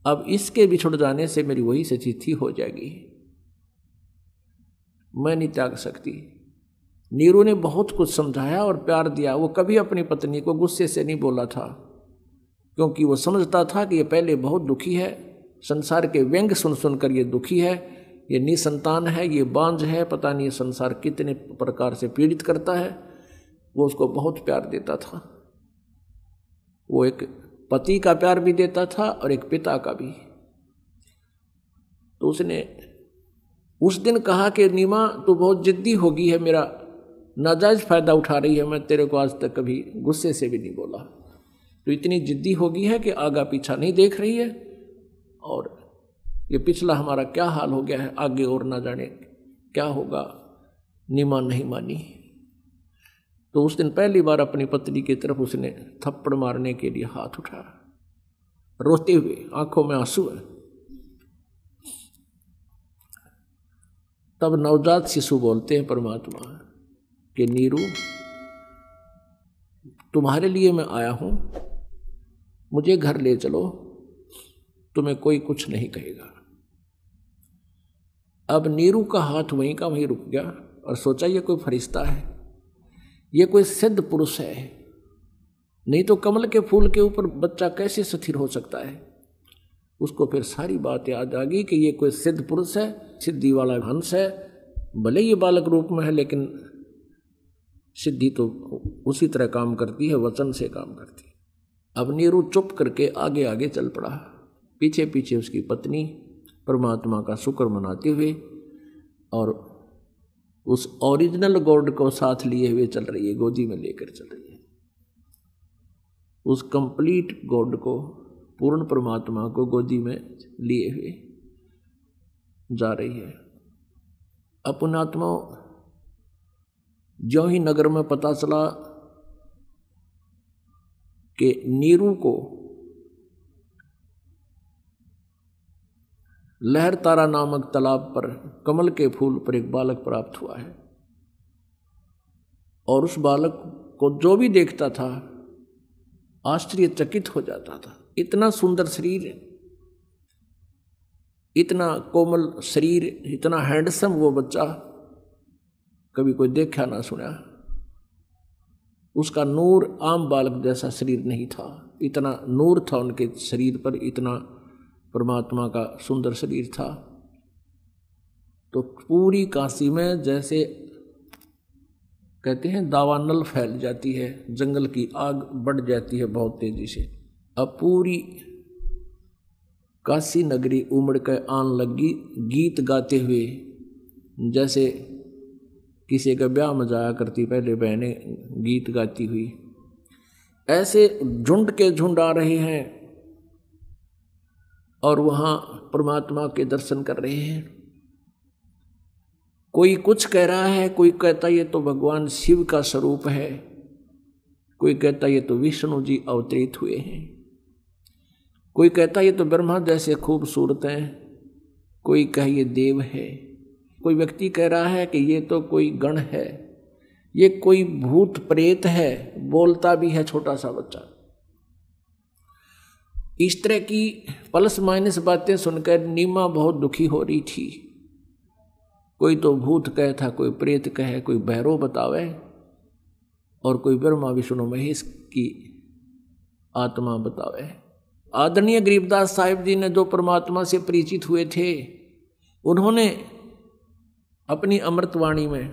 अब इसके बिछुड़ जाने से मेरी वही स्थिति हो जाएगी, मैं नहीं त्याग सकती। नीरू ने बहुत कुछ समझाया और प्यार दिया। वो कभी अपनी पत्नी को गुस्से से नहीं बोला था, क्योंकि वो समझता था कि ये पहले बहुत दुखी है, संसार के व्यंग सुन सुनकर ये दुखी है, ये निसंतान है, ये बांझ है, पता नहीं ये संसार कितने प्रकार से पीड़ित करता है। वो उसको बहुत प्यार देता था, वो एक पति का प्यार भी देता था और एक पिता का भी। तो उसने उस दिन कहा कि नीमा तू बहुत जिद्दी हो गई है, मेरा नाजायज फायदा उठा रही है, मैं तेरे को आज तक कभी गुस्से से भी नहीं बोला, तो इतनी जिद्दी हो गई है कि आगा पीछा नहीं देख रही है, और ये पिछला हमारा क्या हाल हो गया है, आगे और ना जाने क्या होगा। नीमा नहीं मानी। तो उस दिन पहली बार अपनी पत्नी की तरफ उसने थप्पड़ मारने के लिए हाथ उठाया, रोते हुए, आंखों में आंसू है। तब नवजात शिशु बोलते हैं परमात्मा कि नीरू तुम्हारे लिए मैं आया हूं, मुझे घर ले चलो, तुम्हें कोई कुछ नहीं कहेगा। अब नीरू का हाथ वहीं का वहीं रुक गया और सोचा ये कोई फरिश्ता है, ये कोई सिद्ध पुरुष है, नहीं तो कमल के फूल के ऊपर बच्चा कैसे स्थिर हो सकता है। उसको फिर सारी बात याद आ गई कि ये कोई सिद्ध पुरुष है, सिद्धि वाला हंस है, भले ये बालक रूप में है लेकिन सिद्धि तो उसी तरह काम करती है, वचन से काम करती है। अब नीरू चुप करके आगे आगे चल पड़ा, पीछे पीछे उसकी पत्नी परमात्मा का शुक्र मनाते हुए और उस ओरिजिनल गॉड को साथ लिए हुए चल रही है, गोदी में लेकर चल रही है। उस कंप्लीट गॉड को, पूर्ण परमात्मा को गोदी में लिए हुए जा रही है। अपन आत्मा ज्यों ही नगर में पता चला कि नीरू को लहर तारा नामक तालाब पर कमल के फूल पर एक बालक प्राप्त हुआ है, और उस बालक को जो भी देखता था आश्चर्यचकित हो जाता था। इतना सुंदर शरीर, इतना कोमल शरीर, इतना हैंडसम वो बच्चा कभी कोई देखा ना सुना। उसका नूर आम बालक जैसा शरीर नहीं था, इतना नूर था उनके शरीर पर, इतना परमात्मा का सुंदर शरीर था। तो पूरी काशी में जैसे कहते हैं दावानल फैल जाती है, जंगल की आग बढ़ जाती है बहुत तेजी से। अब पूरी काशी नगरी उमड़ कर आन लगी गीत गाते हुए, जैसे किसी का ब्याह में जाया करती पहले बहनें गीत गाती हुई, ऐसे झुंड के झुंड आ रहे हैं और वहाँ परमात्मा के दर्शन कर रहे हैं। कोई कुछ कह रहा है, कोई कहता ये तो भगवान शिव का स्वरूप है, कोई कहता ये तो विष्णु जी अवतरित हुए हैं, कोई कहता ये तो ब्रह्मा जैसे खूबसूरत हैं, कोई कहे ये देव है, कोई व्यक्ति कह रहा है कि ये तो कोई गण है, ये कोई भूत प्रेत है, बोलता भी है छोटा सा बच्चा। इस तरह की प्लस माइनस बातें सुनकर नीमा बहुत दुखी हो रही थी। कोई तो भूत कहे था, कोई प्रेत कहे, कोई भैरव बतावे और कोई ब्रह्मा विष्णु महेश की आत्मा बतावे। आदरणीय गरीबदास साहिब जी ने जो परमात्मा से परिचित हुए थे, उन्होंने अपनी अमृतवाणी में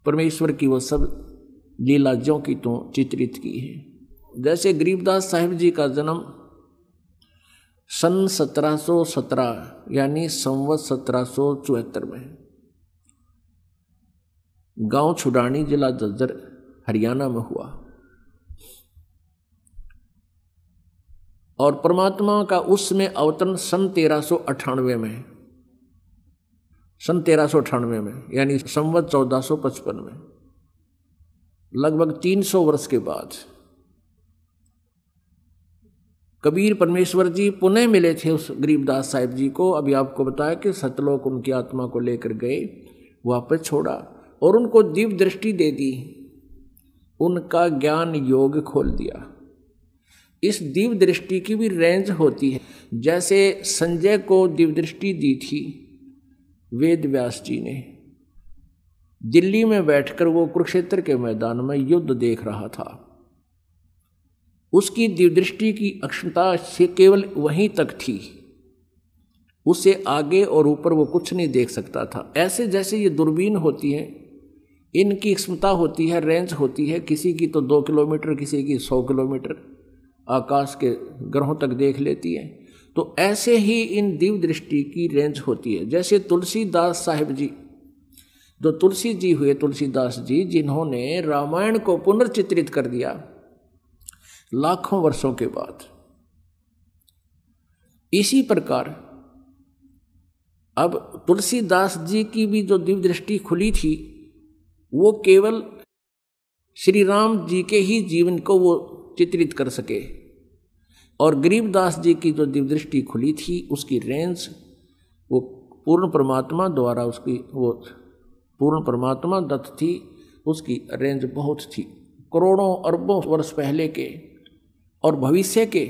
परमेश्वर की वो सब लीला ज्यों की त्यों चित्रित की है। जैसे गरीबदास साहिब जी का जन्म सन 1717 यानी संवत 1774 में गांव छुडानी जिला झज्जर हरियाणा में हुआ और परमात्मा का उसमें अवतरण सन 1398 में, सन 1398 में यानी संवत 1455 में, लगभग 300 वर्ष के बाद कबीर परमेश्वर जी पुनः मिले थे उस गरीबदास साहिब जी को। अभी आपको बताया कि सतलोक उनकी आत्मा को लेकर गए, वापस छोड़ा और उनको दिव्य दृष्टि दे दी, उनका ज्ञान योग खोल दिया। इस दिव्य दृष्टि की भी रेंज होती है। जैसे संजय को दिव्य दृष्टि दी थी वेद व्यास जी ने, दिल्ली में बैठकर वो कुरुक्षेत्र के मैदान में युद्ध देख रहा था, उसकी दिव्य दृष्टि की अक्षमता से केवल वहीं तक थी, उससे आगे और ऊपर वो कुछ नहीं देख सकता था। ऐसे जैसे ये दूरबीन होती है, इनकी क्षमता होती है, रेंज होती है, किसी की तो 2 किलोमीटर, किसी की 100 किलोमीटर आकाश के ग्रहों तक देख लेती है। तो ऐसे ही इन दिव्य दृष्टि की रेंज होती है। जैसे तुलसीदास साहिब जी, जो तुलसी जी हुए, तुलसीदास जी जिन्होंने रामायण को पुनर्चित्रित कर दिया लाखों वर्षों के बाद। इसी प्रकार अब तुलसीदास जी की भी जो दिव्य दृष्टि खुली थी, वो केवल श्री राम जी के ही जीवन को वो चित्रित कर सके, और गरीबदास जी की जो दिव्य दृष्टि खुली थी उसकी रेंज वो पूर्ण परमात्मा द्वारा, उसकी वो पूर्ण परमात्मा दत्त थी, उसकी रेंज बहुत थी। करोड़ों अरबों वर्ष पहले के और भविष्य के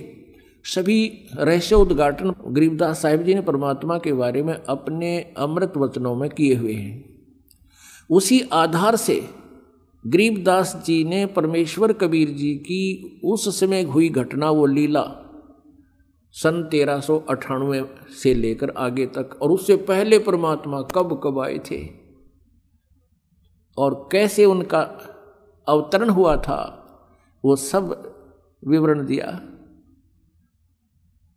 सभी रहस्य उद्घाटन गरीबदास साहिब जी ने परमात्मा के बारे में अपने अमृत वचनों में किए हुए हैं। उसी आधार से गरीबदास जी ने परमेश्वर कबीर जी की उस समय हुई घटना, वो लीला सन 1398 से लेकर आगे तक, और उससे पहले परमात्मा कब कब आए थे और कैसे उनका अवतरण हुआ था, वो सब विवरण दिया।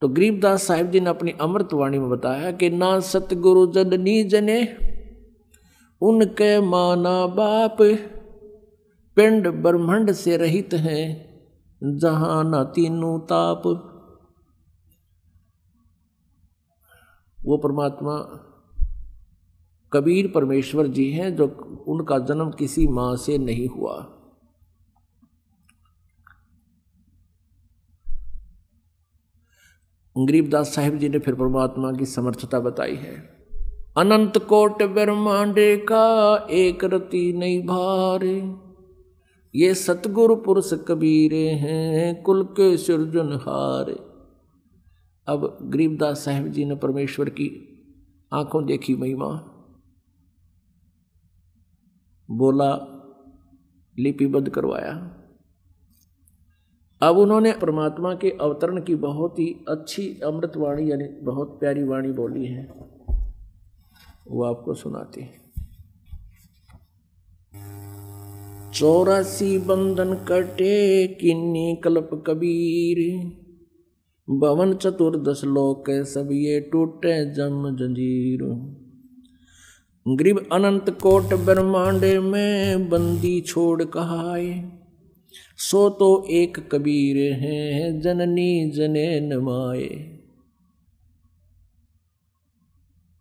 तो गरीबदास साहिब जी ने अपनी अमृतवाणी में बताया कि ना सतगुरु जननी जने उनके माना बाप, पिंड ब्रह्मांड से रहित हैं जहां न तीनों ताप। वो परमात्मा कबीर परमेश्वर जी हैं जो उनका जन्म किसी मां से नहीं हुआ। गरीबदास साहिब जी ने फिर परमात्मा की समर्थता बताई है। अनंत कोट ब्रह्मांडे का एक रति नहीं भार, ये सतगुरु पुरुष कबीरे हैं कुल के सृजनहार। अब गरीबदास साहिब जी ने परमेश्वर की आंखों देखी महिमा, बोला, लिपिबद्ध करवाया। अब उन्होंने परमात्मा के अवतरण की बहुत ही अच्छी अमृत वाणी यानी बहुत प्यारी वाणी बोली है, वो आपको सुनाते हैं। 84 बंधन कटे किन्नी कल्प कबीर, भवन चतुर्दश लोक सब ये टूटे जम जंजीर। ग्रीव अनंत कोट ब्रह्मांड में बंदी छोड़ कहाए, सो तो एक कबीर है जननी जने नमाए।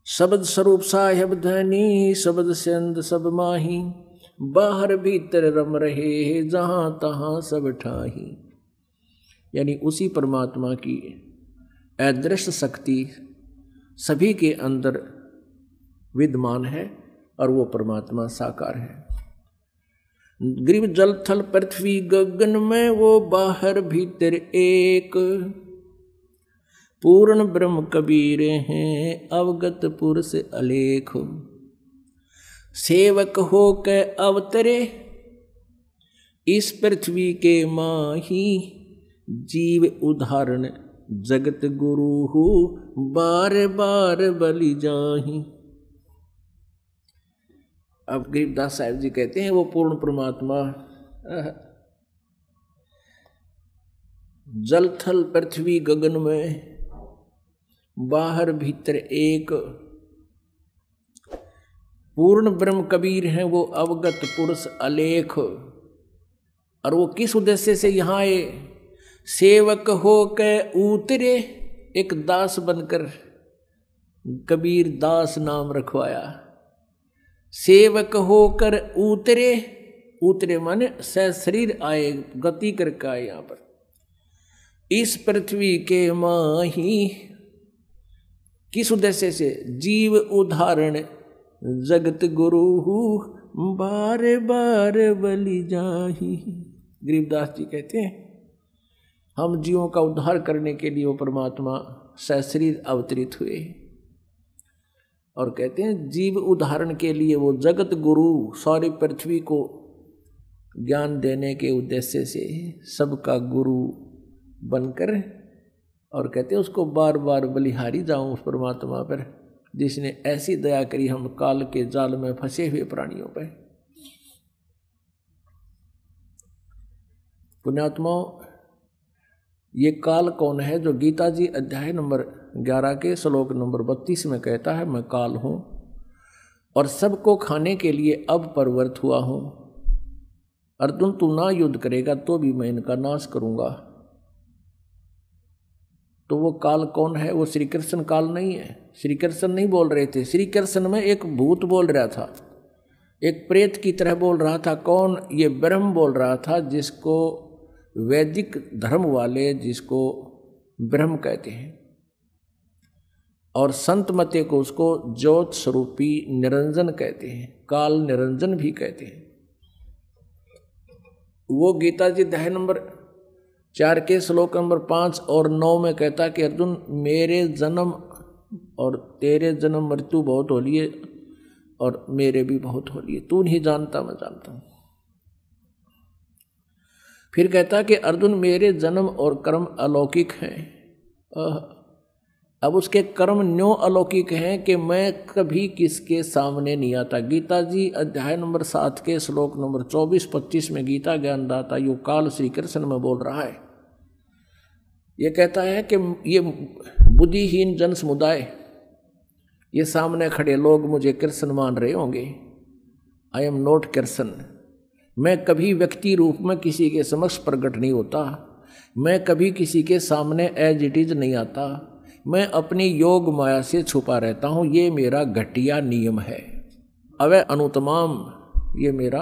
शब्द स्वरूप साहेब धनी शब्द सेंद सब माही, बाहर भीतर रम रहे जहां तहां सब ठाही। यानी उसी परमात्मा की अदृश्य शक्ति सभी के अंदर विद्यमान है और वो परमात्मा साकार है। ग्रीव जल थल पृथ्वी गगन में वो बाहर भीतर एक, पूर्ण ब्रह्म कबीर हैं अवगत पुरुष अलेख। सेवक हो के अवतरे इस पृथ्वी के माही, जीव उदाहरण जगत गुरु हो बार बार बलि जाही। अब गरीबदास साहिब जी कहते हैं वो पूर्ण परमात्मा जल थल पृथ्वी गगन में बाहर भीतर एक, पूर्ण ब्रह्म कबीर हैं वो अवगत पुरुष अलेख। और वो किस उद्देश्य से यहाँ आए? सेवक हो के उतरे, एक दास बनकर कबीर दास नाम रखवाया। सेवक होकर उतरे, उतरे माने सशरीर आए, गति करके आए यहाँ पर। इस पृथ्वी के माही, किस उद्देश्य से? जीव उदाहरण जगत गुरु बार बार बलि जाही। गरीबदास जी कहते हैं हम जीवों का उद्धार करने के लिए वो परमात्मा सशरीर अवतरित हुए, और कहते हैं जीव उदाहरण के लिए वो जगत गुरु सारी पृथ्वी को ज्ञान देने के उद्देश्य से सबका गुरु बनकर, और कहते हैं उसको बार बार बलिहारी जाऊं उस परमात्मा पर जिसने ऐसी दया करी हम काल के जाल में फंसे हुए प्राणियों पर। पुण्यात्माओं, ये काल कौन है जो गीता जी अध्याय नंबर 11 के श्लोक नंबर 32 में कहता है मैं काल हूँ और सबको खाने के लिए अब प्रवृत्त हुआ हूँ। अर्जुन तू ना युद्ध करेगा तो भी मैं इनका नाश करूँगा। तो वो काल कौन है? वो श्री कृष्ण काल नहीं है। श्री कृष्ण नहीं बोल रहे थे, श्री कृष्ण में एक भूत बोल रहा था, एक प्रेत की तरह बोल रहा था। कौन? ये ब्रह्म बोल रहा था, जिसको वैदिक धर्म वाले जिसको ब्रह्म कहते हैं, और संत मते को उसको ज्योत स्वरूपी निरंजन कहते हैं, काल निरंजन भी कहते हैं। वो गीता जी अध्याय नंबर 4 के श्लोक नंबर 5 और 9 में कहता कि अर्जुन मेरे जन्म और तेरे जन्म मृत्यु बहुत हो लिए और मेरे भी बहुत हो लिए, तू नहीं जानता मैं जानता हूँ। फिर कहता कि अर्जुन मेरे जन्म और कर्म अलौकिक हैं। अब उसके कर्म न्यों अलौकिक हैं कि मैं कभी किसके सामने नहीं आता। गीता जी अध्याय नंबर 7 के श्लोक नंबर 24-25 में गीता ज्ञानदाता यो काल श्री कृष्ण में बोल रहा है। ये कहता है कि ये बुद्धिहीन जन समुदाय, ये सामने खड़े लोग मुझे कृष्ण मान रहे होंगे। I am not Krishna. मैं कभी व्यक्ति रूप में किसी के समक्ष प्रकट नहीं होता, मैं कभी किसी के सामने एज इट इज नहीं आता, मैं अपनी योग माया से छुपा रहता हूँ। ये मेरा घटिया नियम है, अवय अनुतमाम, ये मेरा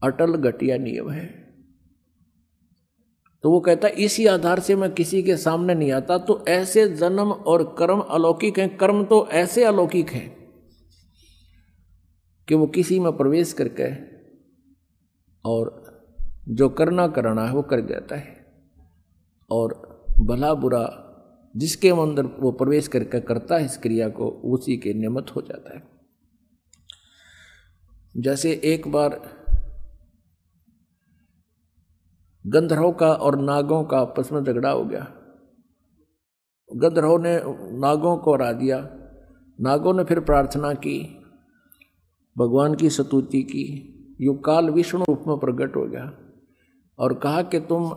अटल घटिया नियम है। तो वो कहता है इसी आधार से मैं किसी के सामने नहीं आता। तो ऐसे जन्म और कर्म अलौकिक हैं। कर्म तो ऐसे अलौकिक हैं कि वो किसी में प्रवेश करके और जो करना कराना है वो कर जाता है, और भला बुरा जिसके अंदर वो प्रवेश करके करता है इस क्रिया को, उसी के निमित्त हो जाता है। जैसे एक बार गंधर्वों का और नागों का आपस में झगड़ा हो गया। गंधर्वों ने नागों को हरा दिया। नागों ने फिर प्रार्थना की, भगवान की स्तुति की। यो काल विष्णु रूप में प्रकट हो गया और कहा कि तुम,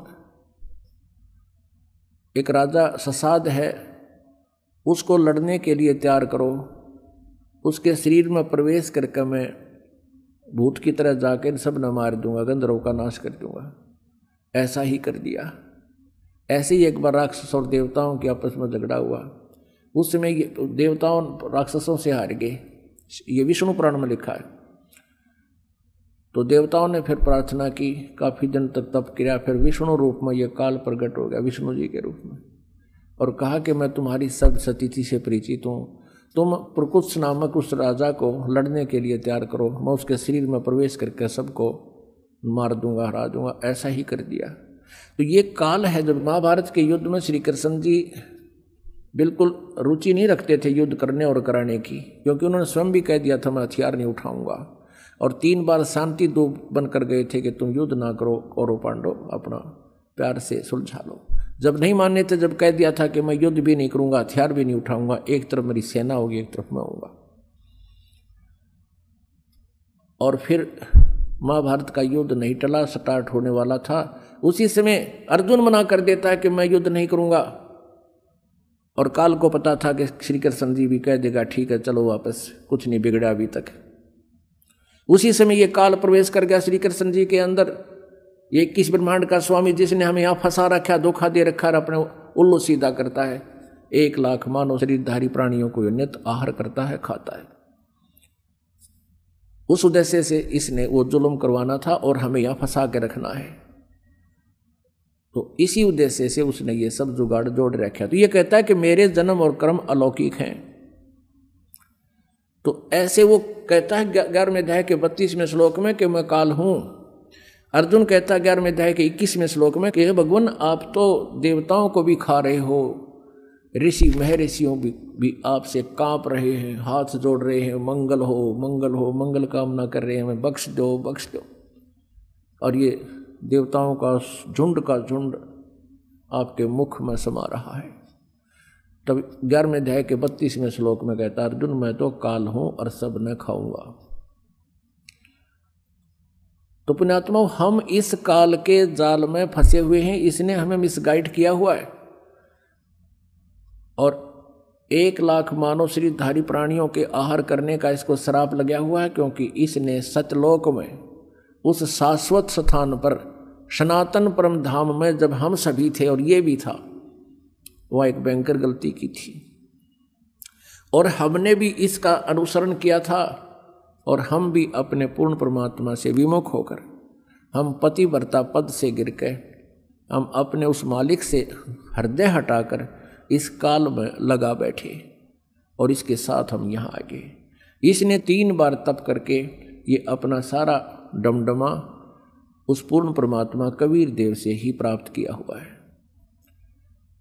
एक राजा ससाद है, उसको लड़ने के लिए तैयार करो। उसके शरीर में प्रवेश करके मैं भूत की तरह जाकर सब न मार दूंगा, गंधर्वों का नाश कर दूंगा। ऐसा ही कर दिया। ऐसे ही एक बार राक्षस और देवताओं के आपस में झगड़ा हुआ। उस समय देवताओं राक्षसों से हार गए, ये विष्णु पुराण में लिखा है। तो देवताओं ने फिर प्रार्थना की, काफी दिन तक तप किया, फिर विष्णु रूप में यह काल प्रकट हो गया, विष्णु जी के रूप में, और कहा कि मैं तुम्हारी सब स्थिति से परिचित हूँ, तुम प्रकुत्स नामक उस राजा को लड़ने के लिए तैयार करो, मैं उसके शरीर में प्रवेश करके सबको मार दूंगा, हरा दूंगा। ऐसा ही कर दिया। तो ये काल है जब महाभारत के युद्ध में श्री कृष्ण जी बिल्कुल रुचि नहीं रखते थे युद्ध करने और कराने की, क्योंकि उन्होंने स्वयं भी कह दिया था मैं हथियार नहीं उठाऊंगा, और 3 बार शांति दूत बनकर गए थे कि तुम युद्ध ना करो, कौरव पांडव अपना प्यार से सुलझा लो। जब नहीं मानने थे, जब कह दिया था कि मैं युद्ध भी नहीं करूंगा, हथियार भी नहीं उठाऊंगा, एक तरफ मेरी सेना होगी, एक तरफ मैं होऊंगा। और फिर महाभारत का युद्ध नहीं टला, स्टार्ट होने वाला था। उसी समय अर्जुन मना कर देता है कि मैं युद्ध नहीं करूंगा, और काल को पता था कि श्री कृष्ण जी भी कह देगा ठीक है चलो वापस, कुछ नहीं बिगड़ा अभी तक। उसी समय ये काल प्रवेश कर गया श्री कृष्ण जी के अंदर। ये 21 ब्रह्मांड का स्वामी जिसने हमें यहाँ फंसा रखा, धोखा दे रखा, अपने उल्लू सीधा करता है। 1 लाख मानव शरीरधारी प्राणियों को नित आहार करता है, खाता है। उस उद्देश्य से इसने वो जुल्म करवाना था और हमें यहाँ फंसा के रखना है। तो इसी उद्देश्य से उसने ये सब जुगाड़ जोड़ रखा। तो ये कहता है कि मेरे जन्म और कर्म अलौकिक हैं। तो ऐसे वो कहता है 11वें अध्याय के 32वें श्लोक में कि मैं काल हूं। अर्जुन कहता है 11वें अध्याय के 21वें श्लोक में कि भगवान आप तो देवताओं को भी खा रहे हो, ऋषि महर्षियों भी आपसे कांप रहे हैं, हाथ जोड़ रहे हैं, मंगल हो मंगल हो, मंगल कामना कर रहे हैं, हमें बख्श दो बख्श दो। और ये देवताओं का झुंड आपके मुख में समा रहा है। तब 11वें अध्याय के 32वें श्लोक में कहता अर्जुन मैं तो काल हूं और सब न खाऊंगा। तो पुण्यात्मा हम इस काल के जाल में फंसे हुए हैं, इसने हमें मिसगाइड किया हुआ है। और 1 लाख मानव शरीरधारी प्राणियों के आहार करने का इसको श्राप लगा हुआ है, क्योंकि इसने सतलोक में उस शाश्वत स्थान पर सनातन परम धाम में जब हम सभी थे और ये भी था, वह एक भयंकर गलती की थी। और हमने भी इसका अनुसरण किया था, और हम भी अपने पूर्ण परमात्मा से विमुख होकर हम पतिव्रता पद से गिर के हम अपने उस मालिक से हृदय हटाकर इस काल में लगा बैठे, और इसके साथ हम यहाँ आ गए। इसने 3 बार तप करके ये अपना सारा डमडमा उस पूर्ण परमात्मा कबीर देव से ही प्राप्त किया हुआ है।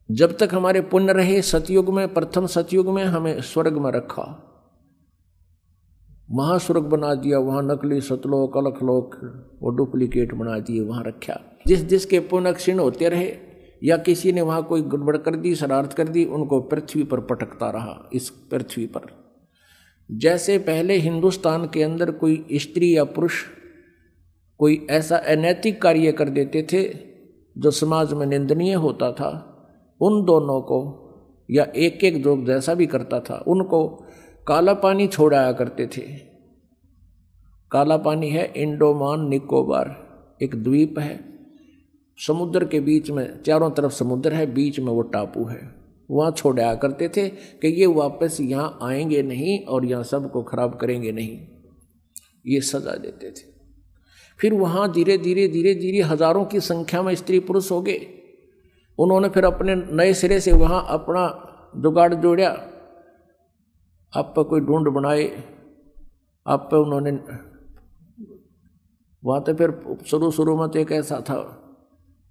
जब तक हमारे पुण्य रहे सतयुग में, प्रथम सतयुग में हमें स्वर्ग में रखा, महास्वर्ग बना दिया, वहाँ नकली सतलोक अलखलोक वो डुप्लीकेट बना दिए, वहाँ रखा। जिसके पुण्य क्षीण होते रहे या किसी ने वहाँ कोई गड़बड़ कर दी, शरारत कर दी, उनको पृथ्वी पर पटकता रहा। इस पृथ्वी पर जैसे पहले हिंदुस्तान के अंदर कोई स्त्री या पुरुष कोई ऐसा अनैतिक कार्य कर देते थे जो समाज में निंदनीय होता था, उन दोनों को या एक जो जैसा भी करता था उनको काला पानी छोड़ाया करते थे। काला पानी है इंडोमान निकोबार, एक द्वीप है, समुद्र के बीच में, चारों तरफ समुद्र है, बीच में वो टापू है, वहाँ छोड़ाया करते थे कि ये वापस यहाँ आएंगे नहीं और यहाँ सबको खराब करेंगे नहीं, ये सजा देते थे। फिर वहाँ धीरे धीरे हजारों की संख्या में स्त्री पुरुष हो गए। उन्होंने फिर अपने नए सिरे से वहाँ अपना जुगाड़ जोड़ा, आप पर कोई ढूंढ बनाए, आप पे उन्होंने वहाँ तो फिर शुरू में तो एक ऐसा था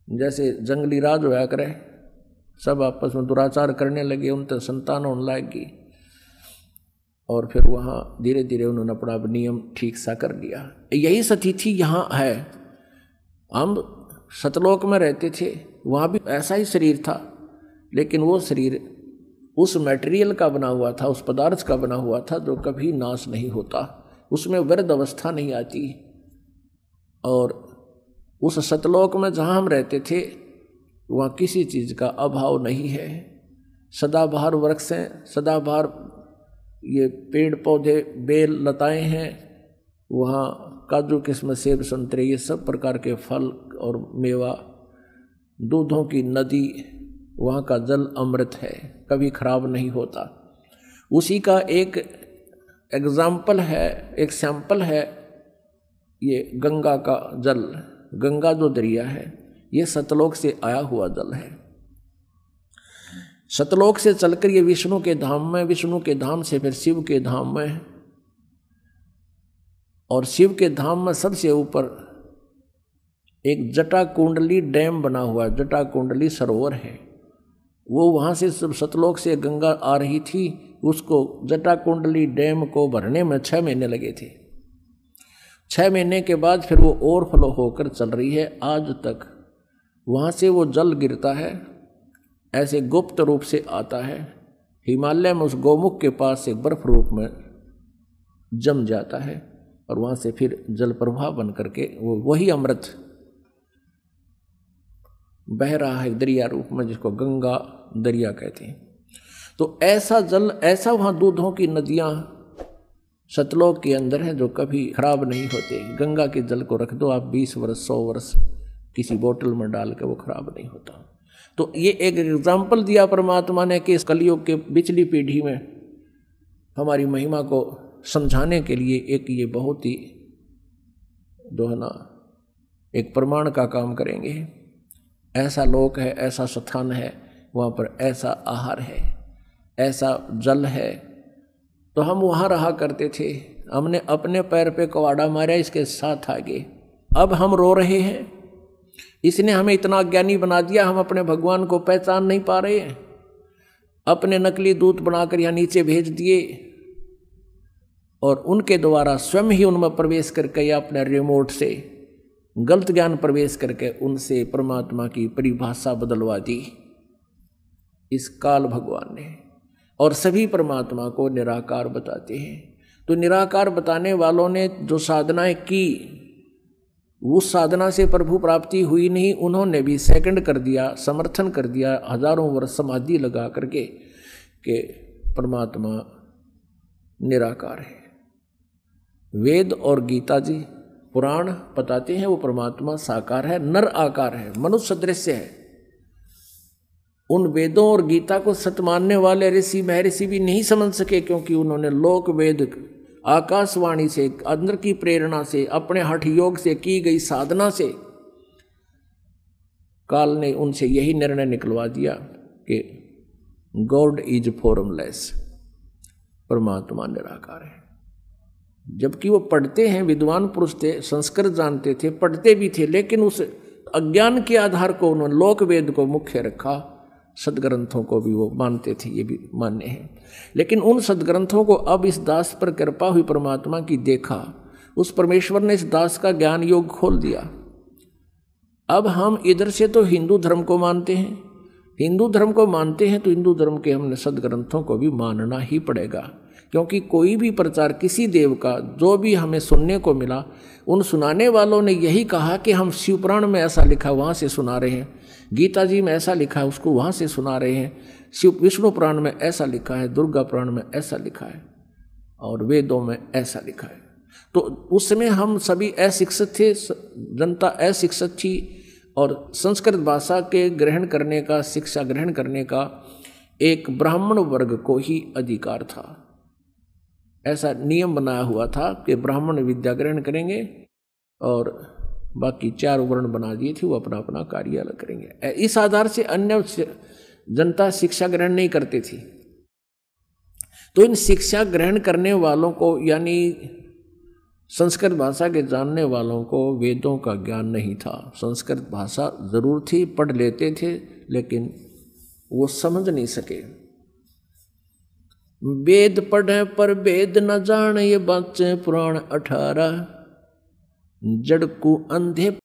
जैसे जंगली राज होया करे, सब आपस में दुराचार करने लगे, उनसे संतान होने लगी, और फिर वहाँ धीरे धीरे उन्होंने अपना नियम ठीक सा कर लिया। यही स्थिति यहाँ है। हम सतलोक में रहते थे, वहाँ भी ऐसा ही शरीर था, लेकिन वो शरीर उस मटेरियल का बना हुआ था, उस पदार्थ का बना हुआ था जो कभी नाश नहीं होता, उसमें वृद्ध अवस्था नहीं आती। और उस सतलोक में जहाँ हम रहते थे वहाँ किसी चीज़ का अभाव नहीं है। सदाबहार वृक्ष हैं, सदाबहार ये पेड़ पौधे बेल लताएं हैं, वहाँ काजू किस्म सेब संतरे ये सब प्रकार के फल और मेवा, दूधों की नदी, वहाँ का जल अमृत है, कभी खराब नहीं होता। उसी का एक एग्जाम्पल है, एक सैंपल है ये गंगा का जल। गंगा जो दरिया है ये सतलोक से आया हुआ जल है। सतलोक से चलकर ये विष्णु के धाम में, विष्णु के धाम से फिर शिव के धाम में, और शिव के धाम में सबसे ऊपर एक जटा कुंडली डैम बना हुआ, जटा कुंडली सरोवर है। वो वहाँ से सब सतलोक से गंगा आ रही थी, उसको जटा कुंडली डैम को भरने में 6 महीने लगे थे। 6 महीने के बाद फिर वो ओवरफ्लो होकर चल रही है आज तक। वहाँ से वो जल गिरता है, ऐसे गुप्त रूप से आता है, हिमालय में उस गौमुख के पास से बर्फ रूप में जम जाता है, और वहाँ से फिर जल प्रवाह बन करके वो वही अमृत बह रहा है दरिया रूप में, जिसको गंगा दरिया कहते हैं। तो ऐसा जल, ऐसा वहाँ दूधों की नदियाँ सतलोक के अंदर है जो कभी खराब नहीं होते। गंगा के जल को रख दो आप 20 वर्ष 100 वर्ष किसी बोतल में डाल के, वो खराब नहीं होता। तो ये एक एग्जाम्पल दिया परमात्मा ने कि इस कलयुग के पिछली पीढ़ी में हमारी महिमा को समझाने के लिए एक ये बहुत ही जो है ना एक प्रमाण का काम करेंगे। ऐसा लोक है, ऐसा स्थान है, वहाँ पर ऐसा आहार है, ऐसा जल है। तो हम वहाँ रहा करते थे, हमने अपने पैर पे कुहाड़ा मारा, इसके साथ आगे अब हम रो रहे हैं। इसने हमें इतना अज्ञानी बना दिया, हम अपने भगवान को पहचान नहीं पा रहे हैं। अपने नकली दूत बनाकर यहाँ नीचे भेज दिए, और उनके द्वारा स्वयं ही उनमें प्रवेश करके या अपने रिमोट से गलत ज्ञान प्रवेश करके उनसे परमात्मा की परिभाषा बदलवा दी इस काल भगवान ने। और सभी परमात्मा को निराकार बताते हैं। तो निराकार बताने वालों ने जो साधनाएं की, उस साधना से प्रभु प्राप्ति हुई नहीं, उन्होंने भी सेकंड कर दिया, समर्थन कर दिया हजारों वर्ष समाधि लगा करके कि परमात्मा निराकार है। वेद और गीता जी पुराण बताते हैं वो परमात्मा साकार है, नर आकार है, मनुष्य सदृश है। उन वेदों और गीता को सत्य मानने वाले ऋषि महर्षि भी नहीं समझ सके, क्योंकि उन्होंने लोक वेद आकाशवाणी से, अंदर की प्रेरणा से, अपने हठ योग से की गई साधना से काल ने उनसे यही निर्णय निकलवा दिया कि गॉड इज फॉर्मलेस, परमात्मा निराकार है। जबकि वो पढ़ते हैं, विद्वान पुरुष थे, संस्कृत जानते थे, पढ़ते भी थे, लेकिन उस अज्ञान के आधार को उन्होंने लोक वेद को मुख्य रखा। सदग्रंथों को भी वो मानते थे, ये भी मान्य है। लेकिन उन सदग्रंथों को अब इस दास पर कृपा हुई परमात्मा की देखा, उस परमेश्वर ने इस दास का ज्ञान योग खोल दिया। अब हम इधर से तो हिंदू धर्म को मानते हैं, हिंदू धर्म को मानते हैं तो हिंदू धर्म के हमने सदग्रंथों को भी मानना ही पड़ेगा, क्योंकि कोई भी प्रचार किसी देव का जो भी हमें सुनने को मिला, उन सुनाने वालों ने यही कहा कि हम शिवपुराण में ऐसा लिखा वहाँ से सुना रहे हैं, गीता जी में ऐसा लिखा है उसको वहाँ से सुना रहे हैं, शिव विष्णु पुराण में ऐसा लिखा है, दुर्गा पुराण में ऐसा लिखा है, और वेदों में ऐसा लिखा है। तो उस समय हम सभी अशिक्षित थे, जनता अशिक्षित थी, और संस्कृत भाषा के ग्रहण करने का, शिक्षा ग्रहण करने का एक ब्राह्मण वर्ग को ही अधिकार था। ऐसा नियम बनाया हुआ था कि ब्राह्मण विद्या ग्रहण करेंगे और बाकी 4 वर्ण बना दिए थे, वो अपना अपना कार्य अलग करेंगे। इस आधार से अन्य जनता शिक्षा ग्रहण नहीं करती थी। तो इन शिक्षा ग्रहण करने वालों को, यानी संस्कृत भाषा के जानने वालों को वेदों का ज्ञान नहीं था। संस्कृत भाषा जरूर थी, पढ़ लेते थे, लेकिन वो समझ नहीं सके। वेद पढ़े पर वेद न जाने, ये बच्चे पुराण 18, जड़ को अंधे